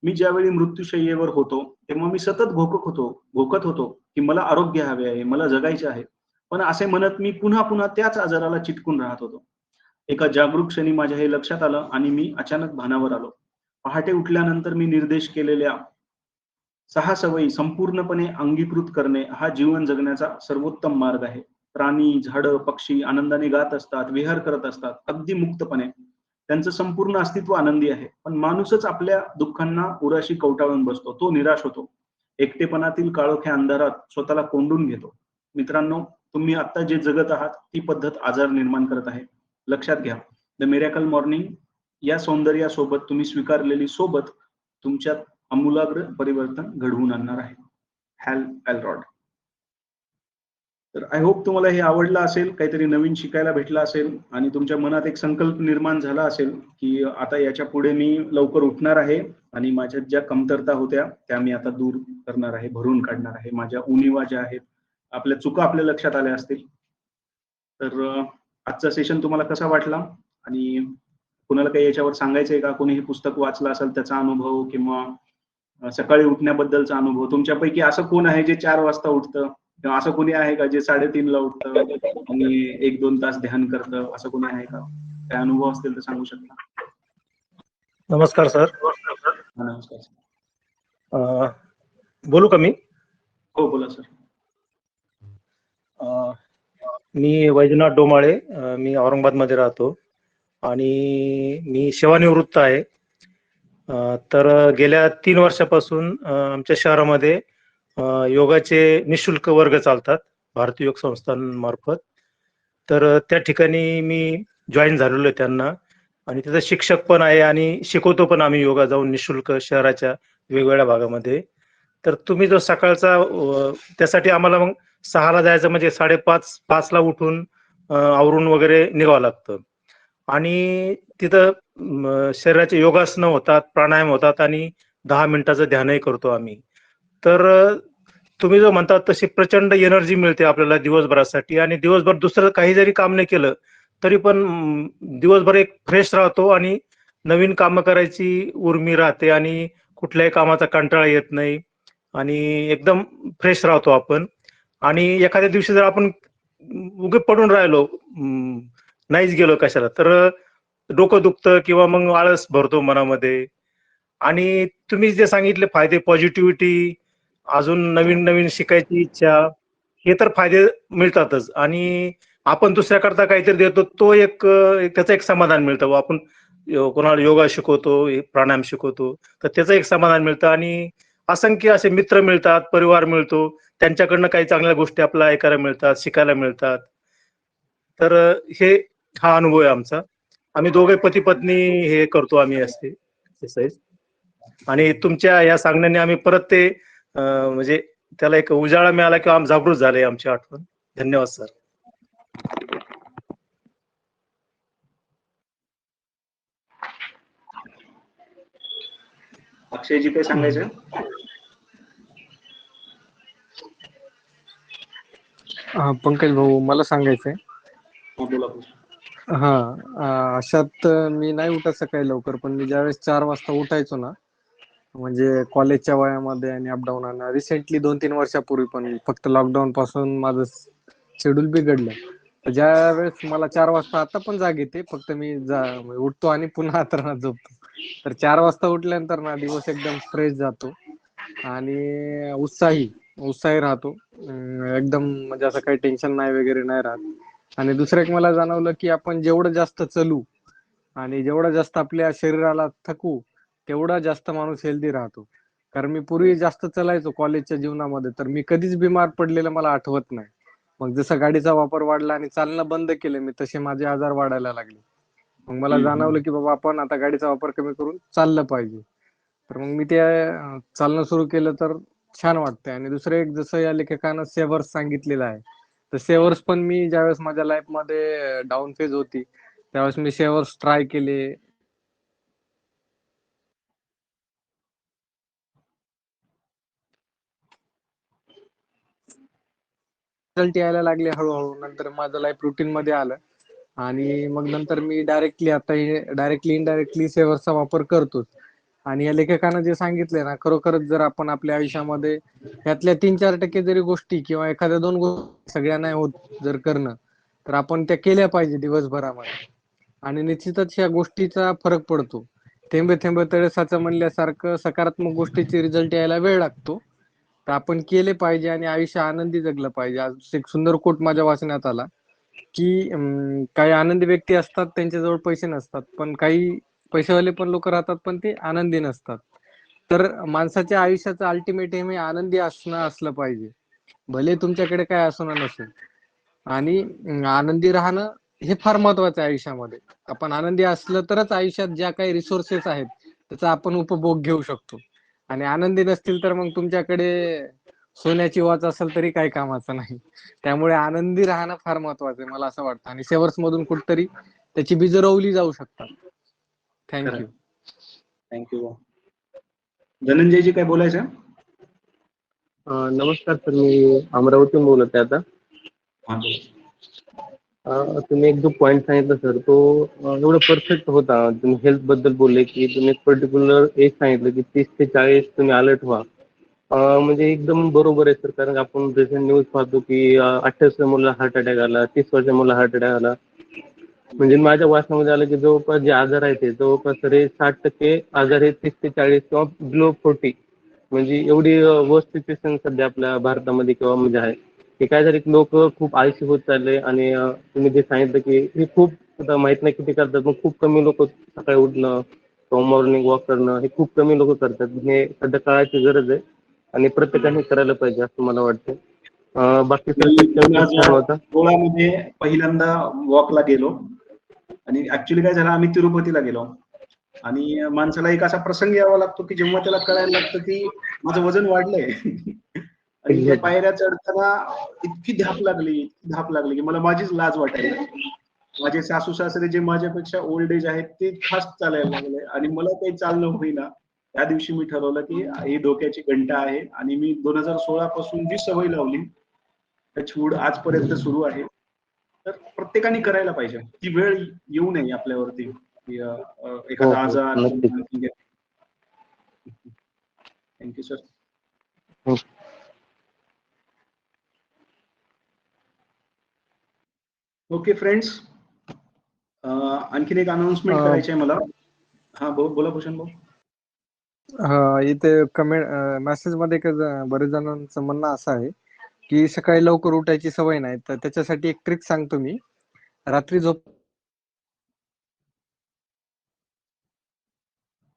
मी ज्यावेळी मृत्यूशय्येवर होतो तेव्हा मी सतत भोकत होतो की मला आरोग्य हवे आहे, मला जगायचे आहे, पण असे म्हणत मी पुन्हा पुन्हा त्याच आजाराला चिटकून राहत होतो. एका जागरूक क्षणी माझ्या हे लक्षात आलं आणि मी अचानक भानावर आलो. पहाटे उठल्यानंतर मी निर्देश केलेल्या 6 सवयी संपूर्णपणे अंगीकृत करणे हा जीवन जगण्याचा सर्वोत्तम मार्ग आहे. प्राणी, झाडं, पक्षी आनंदाने गात असतात, विहार करत असतात अगदी मुक्तपणे. त्यांचं संपूर्ण अस्तित्व आनंदी आहे, पण माणूसच आपल्या दुःखांना उराशी कवटाळून बसतो. तो निराश होतो, एकटेपणातील काळोख्या अंधारात स्वतःला कोंडून घेतो. मित्रांनो, तुम्ही आता जे जगत आहात ती पद्धत आजार निर्माण करत आहे. लक्षात घ्या, द मिरॅकल मॉर्निंग या सौंदर्यासोबत तुम्ही स्वीकारलेली सोबत तुमच्यात आमूलाग्र परिवर्तन घडवून आणणार आहे. हॅल एल्रॉड. तर आय होप तुम्हाला हे आवडलं असेल, काहीतरी नवीन शिकायला भेटलं असेल आणि तुमच्या मनात एक संकल्प निर्माण झाला असेल की आता याच्या पुढे मी लवकर उठणार आहे आणि माझ्या ज्या कमतरता होत्या त्या मी आता दूर करणार आहे, भरून काढणार आहे. माझ्या उणिवा ज्या आहेत, आपल्या चुका आपल्या लक्षात आल्या असतील. तर आजचा सेशन तुम्हाला कसा वाटला आणि कुणाला काही याच्यावर सांगायचंय का? कोणी हे पुस्तक वाचलं असेल त्याचा अनुभव किंवा सकाळी उठण्याबद्दलचा अनुभव. तुमच्यापैकी असं कोण आहे जे 4 वाजता उठतं किंवा असं कोणी आहे का जे 3:30 ला उठतं आणि 1-2 तास ध्यान करतं, असं कोणी आहे का? काय अनुभव असतील तर सांगू शकता. नमस्कार सर. नमस्कार. बोलू का मी? हो बोला सर. मी वैजनाथ डोमाळे, मी औरंगाबाद मध्ये राहतो आणि मी सेवानिवृत्त आहे. तर गेल्या 3 वर्षापासून आमच्या शहरामध्ये योगाचे निशुल्क वर्ग चालतात भारतीय योग संस्थांमार्फत. तर त्या ठिकाणी मी जॉईन झालेलो आहे त्यांना आणि त्याचा शिक्षक पण आहे आणि शिकवतो पण आम्ही योगा जाऊन निशुल्क शहराच्या वेगवेगळ्या भागामध्ये. तर तुम्ही जो सकाळचा त्यासाठी आम्हाला मग 6 ला जायचं म्हणजे 5:30 ला उठून आवरून वगैरे निघावं लागतं आणि तिथं शरीराचे योगासनं होतात, प्राणायाम होतात आणि 10 मिनिटाचं ध्यानही करतो आम्ही. तर तुम्ही जो म्हणता तशी प्रचंड एनर्जी मिळते आपल्याला दिवसभरासाठी आणि दिवसभर दुसरं काही जरी काम नाही केलं तरी पण दिवसभर एक फ्रेश राहतो आणि नवीन कामं करायची उर्मी राहते आणि कुठल्याही कामाचा कंटाळा येत नाही आणि एकदम फ्रेश राहतो आपण. आणि एखाद्या दिवशी जर आपण उगे पडून राहिलो, नाहीच गेलो कशाला, तर डोकं दुखतं किंवा मग आळस भरतो मनामध्ये. आणि तुम्ही जे सांगितले फायदे, पॉझिटिव्हिटी, अजून नवीन नवीन शिकायची इच्छा, हे तर फायदे मिळतातच आणि आपण दुसऱ्याकरता काहीतरी देतो तो एक त्याचं एक समाधान मिळतं. आपण कोणाला योगा शिकवतो, प्राणायाम शिकवतो तर त्याचं एक समाधान मिळतं आणि असंख्य असे मित्र मिळतात, परिवार मिळतो, त्यांच्याकडनं काही चांगल्या गोष्टी आपल्याला ऐकायला मिळतात, शिकायला मिळतात. तर हा अनुभव आहे आमचा. आम्ही दोघे पती पत्नी हे करतो आम्ही असते एक्सरसाइज आणि तुमच्या या सांगण्याने आम्ही परत ते म्हणजे त्याला एक उजाळा मिळाला किंवा आम्ही जागृत झाले आमची आठवण. धन्यवाद सर. अक्षयजी काय सांगायचं? पंकज भाऊ मला सांगायचंय. बोला. अशात मी नाही उठत सकाळी लवकर, पण मी ज्यावेळेस 4 वाजता उठायचो ना, म्हणजे कॉलेजच्या वयामध्ये आणि अपडाऊन रिसेंटली 2-3 वर्षापूर्वी, पण फक्त लॉकडाऊन पासून माझं शेड्यूल बिघडलं. तर ज्या वेळेस मला 4 वाजता आता पण जाग येते, फक्त मी उठतो आणि पुन्हा अंथरुणात झोपतो. तर 4 वाजता उठल्यानंतर ना दिवस एकदम फ्रेश जातो आणि उत्साही राहतो. एकदम म्हणजे असं काही टेन्शन नाही वगैरे नाही राहत. आणि दुसरं एक मला जाणवलं की आपण जेवढं जास्त चलू आणि जेवढं जास्त आपल्या शरीराला थकू तेवढा जास्त माणूस हेल्दी राहतो. कारण मी पूर्वी जास्त चालायचो कॉलेजच्या जीवनामध्ये, तर मी कधीच बिमार पडलेलं मला आठवत नाही. मग जसं गाडीचा वापर वाढला आणि चालणं बंद केलं मी, तसे माझे आजार वाढायला लागले. मग मला जाणवलं की बाबा आपण आता गाडीचा वापर कमी करून चाललं पाहिजे. तर मग मी ते चालणं सुरू केलं तर छान वाटतंय. आणि दुसरं एक, जसं या लेखकानं सेवर्स सांगितलेलं आहे, तर सेवर्स पण मी ज्यावेळेस माझ्या लाईफ मध्ये डाऊन फेज होती त्यावेळेस मी सेवर्स ट्राय केले. रिझल्ट यायला लागले हळूहळू. नंतर माझं लाईफ रुटीन मध्ये आलं आणि मग नंतर मी डायरेक्टली इनडायरेक्टली सेवर्सचा वापर करतोच. आणि या लेखकानं जे सांगितलंय ना, खरोखरच जर आपण आपल्या आयुष्यामध्ये यातल्या 3-4% जरी गोष्टी किंवा एखाद्या 2 गोष्टी सगळ्या नाही होत जर करणं, तर आपण त्या केल्या पाहिजे दिवसभरामध्ये. आणि निश्चितच या गोष्टीचा फरक पडतो. थेंबे थेंबे तळे साचे म्हणल्यासारखं सकारात्मक गोष्टीचे रिझल्ट यायला वेळ लागतो. तर आपण केले पाहिजे आणि आयुष्य आनंदी जगलं पाहिजे. आज एक सुंदर कोट माझ्या वाचण्यात आला की काही आनंदी व्यक्ती असतात त्यांच्याजवळ पैसे नसतात, पण काही पैसेवाले पण लोक राहतात पण ते आनंदी नसतात. तर माणसाच्या आयुष्याचं अल्टिमेट एम हे आनंदी असलं पाहिजे, भले तुमच्याकडे काय असो ना नसो. आणि आनंदी राहणं हे फार महत्वाचं आहे आयुष्यामध्ये. आपण आनंदी असलं तरच आयुष्यात ज्या काही रिसोर्सेस आहेत त्याचा आपण उपभोग घेऊ शकतो. आणि आनंदी नसतील तर मग तुमच्याकडे सोन्याची वॉच असेल तरी काही कामाचं नाही. त्यामुळे आनंदी राहणं फार महत्वाचं आहे मला असं वाटतं, आणि सेवर्स मधून कुठतरी त्याची बीज रोवली जाऊ शकतात. थँक्यू. थँक्यू. धनंजयजी काय बोलायचं? नमस्कार सर, मी अमरावतीहून बोलत आहे आता. हा बोला. तुम्ही एक जो पॉईंट सांगितला सर, तो एवढा परफेक्ट होता. तुम्ही हेल्थ बद्दल बोलले की तुम्ही एक पर्टिक्युलर एज सांगितलं की 30 ते 40 तुम्ही अलर्ट व्हा. म्हणजे एकदम बरोबर आहे सर, कारण आपण रिसेंट न्यूज पाहतो की 28 मुलाला हार्ट अटॅक आला, 30 वर्षाच्या मुलाला हार्ट अटॅक आला. म्हणजे माझ्या वाचनामध्ये आलं की जवळपास जे आजार आहेत ते जवळपास तरी 60% आजार हे 30 ते 40 किंवा बिलो 40, म्हणजे एवढी वर्स्ट सिच्युएशन सध्या आपल्या भारतामध्ये किंवा म्हणजे आहे की काय झाले, लोक खूप आळशी होत चालले. आणि तुम्ही जे सांगितलं की हे खूप, आता माहित नाही किती करतात, पण खूप कमी लोक सकाळी उठणं किंवा मॉर्निंग वॉक करणं हे खूप कमी लोक करतात. हे सध्या काळाची गरज आहे आणि प्रत्येकाने करायला पाहिजे असं मला वाटतं. बाकी सर सेक्शन खूप छान होता. 2016 मध्ये पहिल्यांदा वॉकला गेलो, आणि ऍक्च्युली काय झालं, आम्ही तिरुपतीला गेलो, आणि माणसाला एक असा प्रसंग यावा लागतो की जेव्हा त्याला कळायला लागतं की माझं वजन वाढलंय. आणि त्या पायऱ्या चढताना इतकी धाप लागली की मला माझीच लाज वाटायला लागली. माझे सासू सासरे जे माझ्यापेक्षा ओल्ड एज आहेत ते फास्ट चालायला लागले, आणि मला काही चालणं होईना. त्या दिवशी मी ठरवलं की ही डोक्याची घंटा आहे, आणि मी 2016 पासून जी सवय लावली टचवूड आजपर्यंत सुरू आहे. तर प्रत्येकाने करायला पाहिजे. ती वेळ येऊ नये आपल्यावरती की एखादा आजार. नक्कीच. Thank you sir. ओके फ्रेंड्स, आणखीन एक अनाउन्समेंट करायची आहे मला. हा बोला भूषण भाऊ. इथे कमेंट मेसेज मध्ये बरेच जणांचं म्हणणं असं आहे की सकाळी लवकर उठायची सवय नाही, तर त्याच्यासाठी एक ट्रिक सांगतो मी. रात्री झोप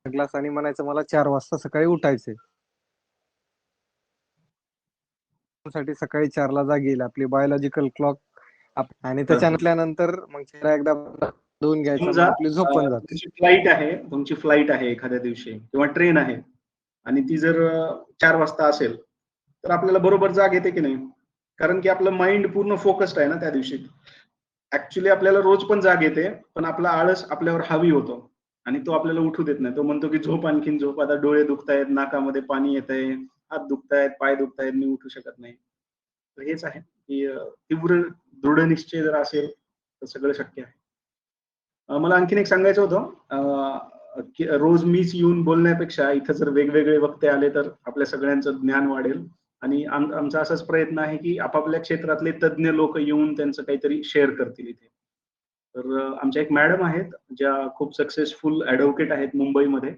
ग्लास आणि म्हणायचं मला 4 वाजता सकाळी उठायचे. साठी सकाळी 4ला जाग येईल, आपली बायोलॉजिकल क्लॉक. आणि त्याच्यानंतर मग चेहरा एकदा धुवून घ्यायचा, मग समजा आपली झोप पण जाते. तुमची फ्लाईट आहे एखाद्या दिवशी किंवा ट्रेन आहे, आणि ती जर 4 वाजता असेल तर आपल्याला बरोबर जाग येते की नाही? कारण की आपलं माइंड पूर्ण फोकस्ड आहे ना त्या दिवशी. ऍक्च्युली आपल्याला रोज पण जाग येते, पण आपला आळस आपल्यावर हावी होतो आणि तो आपल्याला उठू देत नाही. तो म्हणतो की झोप, आणखीन झोप, आता डोळे दुखतायत, नाकामध्ये पाणी येतंय, हात दुखतायत, पाय दुखतायत, मी उठू शकत नाही. तर हेच आहे की तीव्र दृढ निश्चय जर असेल तर सगळं शक्य आहे. मला आणखीन एक सांगायचं होतं की रोज मीच येऊन बोलण्यापेक्षा इथं जर वेगवेगळे वक्ते आले तर आपल्या सगळ्यांचं ज्ञान वाढेल. आणि आमचा असाच प्रयत्न आहे की आपापल्या क्षेत्रातले तज्ज्ञ लोक येऊन त्यांचं काहीतरी शेअर करतील इथे. तर आमच्या एक मॅडम आहेत ज्या खूप सक्सेसफुल ऍडव्होकेट आहेत मुंबईमध्ये,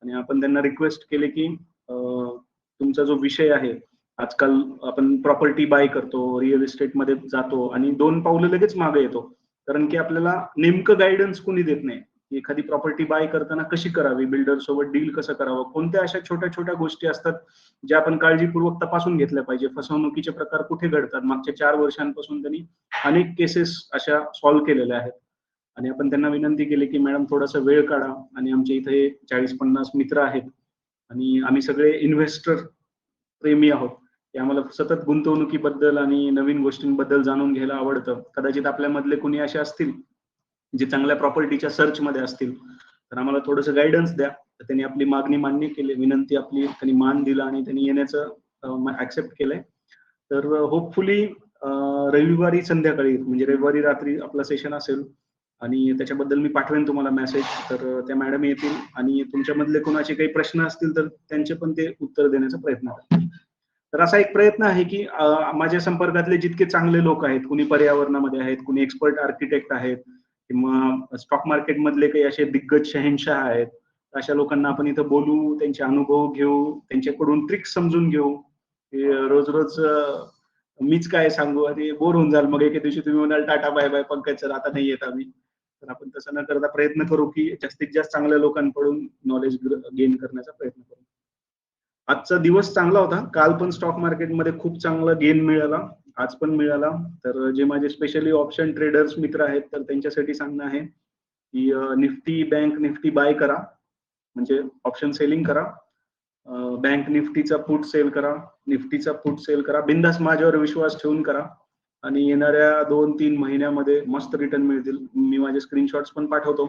आणि आपण त्यांना रिक्वेस्ट केले की तुमचा जो विषय आहे, आजकाल आपण प्रॉपर्टी बाय करतो, रिअल इस्टेटमध्ये जातो आणि 2 पावलं लगेच मागे येतो, कारण की आपल्याला नेमकं गायडन्स कोणी देत नाही. एखादी प्रॉपर्टी बाय करताना कशी करावी, बिल्डर सोबत डील कसं करावं, कोणत्या अशा छोट्या छोट्या गोष्टी असतात ज्या आपण काळजीपूर्वक तपासून घेतल्या पाहिजे. फसवणुकीचे प्रकार कुठे घडतात, मागच्या 4 वर्षांपासून त्यांनी अनेक केसेस अशा सॉल्व्ह केलेल्या आहेत. आणि आपण त्यांना विनंती केली की मॅडम थोडासा वेळ काढा, आणि आमच्या इथे 40-50 मित्र आहेत आणि आम्ही सगळे इन्व्हेस्टर प्रेमी आहोत, की आम्हाला सतत गुंतवणुकीबद्दल आणि नवीन गोष्टींबद्दल जाणून घ्यायला आवडतं. कदाचित आपल्यामधले कुणी असे असतील जे चांगल्या प्रॉपर्टीच्या सर्च मध्ये असतील, तर आम्हाला थोडंसं गायडन्स द्या. तर त्यांनी आपली मागणी मान्य केली, विनंती आपली त्यांनी मान दिला आणि त्यांनी येण्याचं ऍक्सेप्ट केलंय. तर होपफुली रविवारी संध्याकाळी, म्हणजे रविवारी रात्री आपला सेशन असेल, आणि त्याच्याबद्दल मी पाठवेन तुम्हाला मेसेज. तर त्या मॅडम येतील आणि तुमच्यामधले कोणाचे काही प्रश्न असतील तर त्यांचे पण ते उत्तर देण्याचा प्रयत्न करतील. तर असा एक प्रयत्न आहे की माझ्या संपर्कातले जितके चांगले लोक आहेत, कुणी पर्यावरणामध्ये आहेत, कुणी एक्सपर्ट आर्किटेक्ट आहेत, किंवा स्टॉक मार्केट मधले काही असे दिग्गज शहेनशाह आहेत, अशा लोकांना आपण इथं बोलू, त्यांचे अनुभव घेऊ, त्यांच्याकडून ट्रिक्स समजून घेऊ. रोज रोज मीच काय सांगू आणि बोर होऊन जाल, मग एके दिवशी तुम्ही म्हणाल tata bye bye Pankaj sir, आता नाही येत आम्ही. तर आपण तसं न करता प्रयत्न करू की जास्तीत जास्त चांगल्या लोकांकडून नॉलेज गेन करण्याचा प्रयत्न करू. आजचा दिवस चांगला होता, काल पण स्टॉक मार्केटमध्ये खूप चांगला गेन मिळाला, आज पण मिळाला. तर जे माझे स्पेशली ऑप्शन ट्रेडर्स मित्र आहेत तर त्यांच्यासाठी सांगणं आहे की निफ्टी बँक निफ्टी बाय करा, म्हणजे ऑप्शन सेलिंग करा. बँक निफ्टीचा पुट सेल करा, निफ्टीचा पुट सेल करा, बिंदास माझ्यावर विश्वास ठेवून करा आणि येणाऱ्या 2-3 महिन्यामध्ये मस्त रिटर्न मिळतील. मी माझे स्क्रीनशॉट्स पण पाठवतो.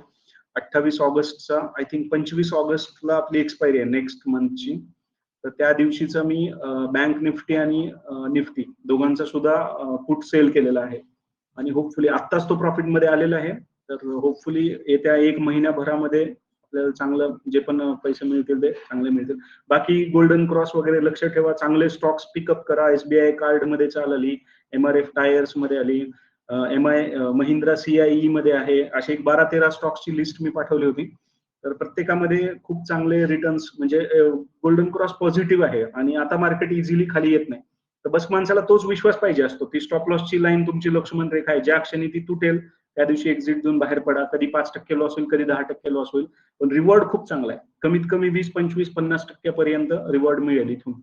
28 ऑगस्टचा आय थिंक 25 ऑगस्टला आपली एक्सपायरी आहे नेक्स्ट मंथची. तर त्या दिवशीचा मी बँक निफ्टी आणि निफ्टी दोघांचा सुद्धा पुट सेल केलेला आहे आणि होपफुली आत्ताच तो प्रॉफिट मध्ये आलेला आहे. तर होपफुली येत्या 1 महिन्याभरामध्ये आपल्याला चांगलं जे पण पैसे मिळतील ते चांगले मिळतील. बाकी गोल्डन क्रॉस वगैरे लक्ष ठेवा, चांगले स्टॉक्स पिकअप करा. SBI कार्ड मध्ये चाल आली, MRF टायर्स मध्ये आली, महिंद्रा CIE मध्ये आहे. असे एक 12-13 स्टॉक्सची लिस्ट मी पाठवली होती. तर प्रत्येकामध्ये खूप चांगले रिटर्न्स म्हणजे गोल्डन क्रॉस पॉझिटिव्ह आहे आणि आता मार्केट इझिली खाली येत नाही. तर बस माणसाला तोच विश्वास पाहिजे असतो. ती स्टॉप लॉसची लाईन तुमची लक्ष्मण रेखा आहे, ज्या क्षणी ती तुटेल त्या दिवशी एक्झिट देऊन बाहेर पडा. कधी 5% लॉस होईल, कधी 10% लॉस होईल, पण रिवॉर्ड खूप चांगला आहे. कमीत कमी 20, 25, 50% पर्यंत रिवॉर्ड मिळेल इथून.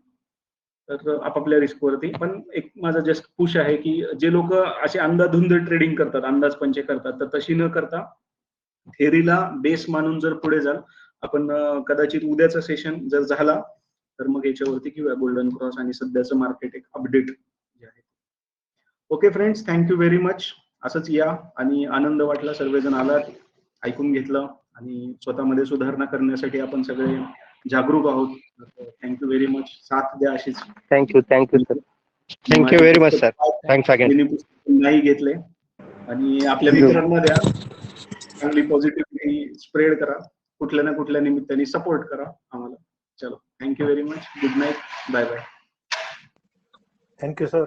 तर आपापल्या रिस्क वरती. पण एक माझा जस्ट पुश आहे की जे लोक असे अंधाधुंद ट्रेडिंग करतात, अंदाज पंचे करतात, तर तशी न करता थेरीला बेस मानून जर पुढे जाल आपण, कदाचित उद्याचा सेशन जर झाला तर मग याच्यावरती किंवा गोल्डन क्रॉस आणि सध्याचं मार्केट एक अपडेट जे आहे. Okay friends, thank you very much. असंच या आणि आनंद वाटला, सर्वजण आलात, ऐकून घेतलं आणि स्वतःमध्ये सुधारणा करण्यासाठी आपण सगळे जागरूक आहोत. Thank you very much. साथ द्या अशीच. Thank you sir. Thank you very much sir. Thanks again. नाही घेतले आणि आपल्या मित्रांना द्या. चांगली पॉझिटिव्हिटी स्प्रेड करा. कुठल्या ना कुठल्या निमित्ताने सपोर्ट करा आम्हाला. चलो, thank you very much. Good night. Bye bye. Thank you sir.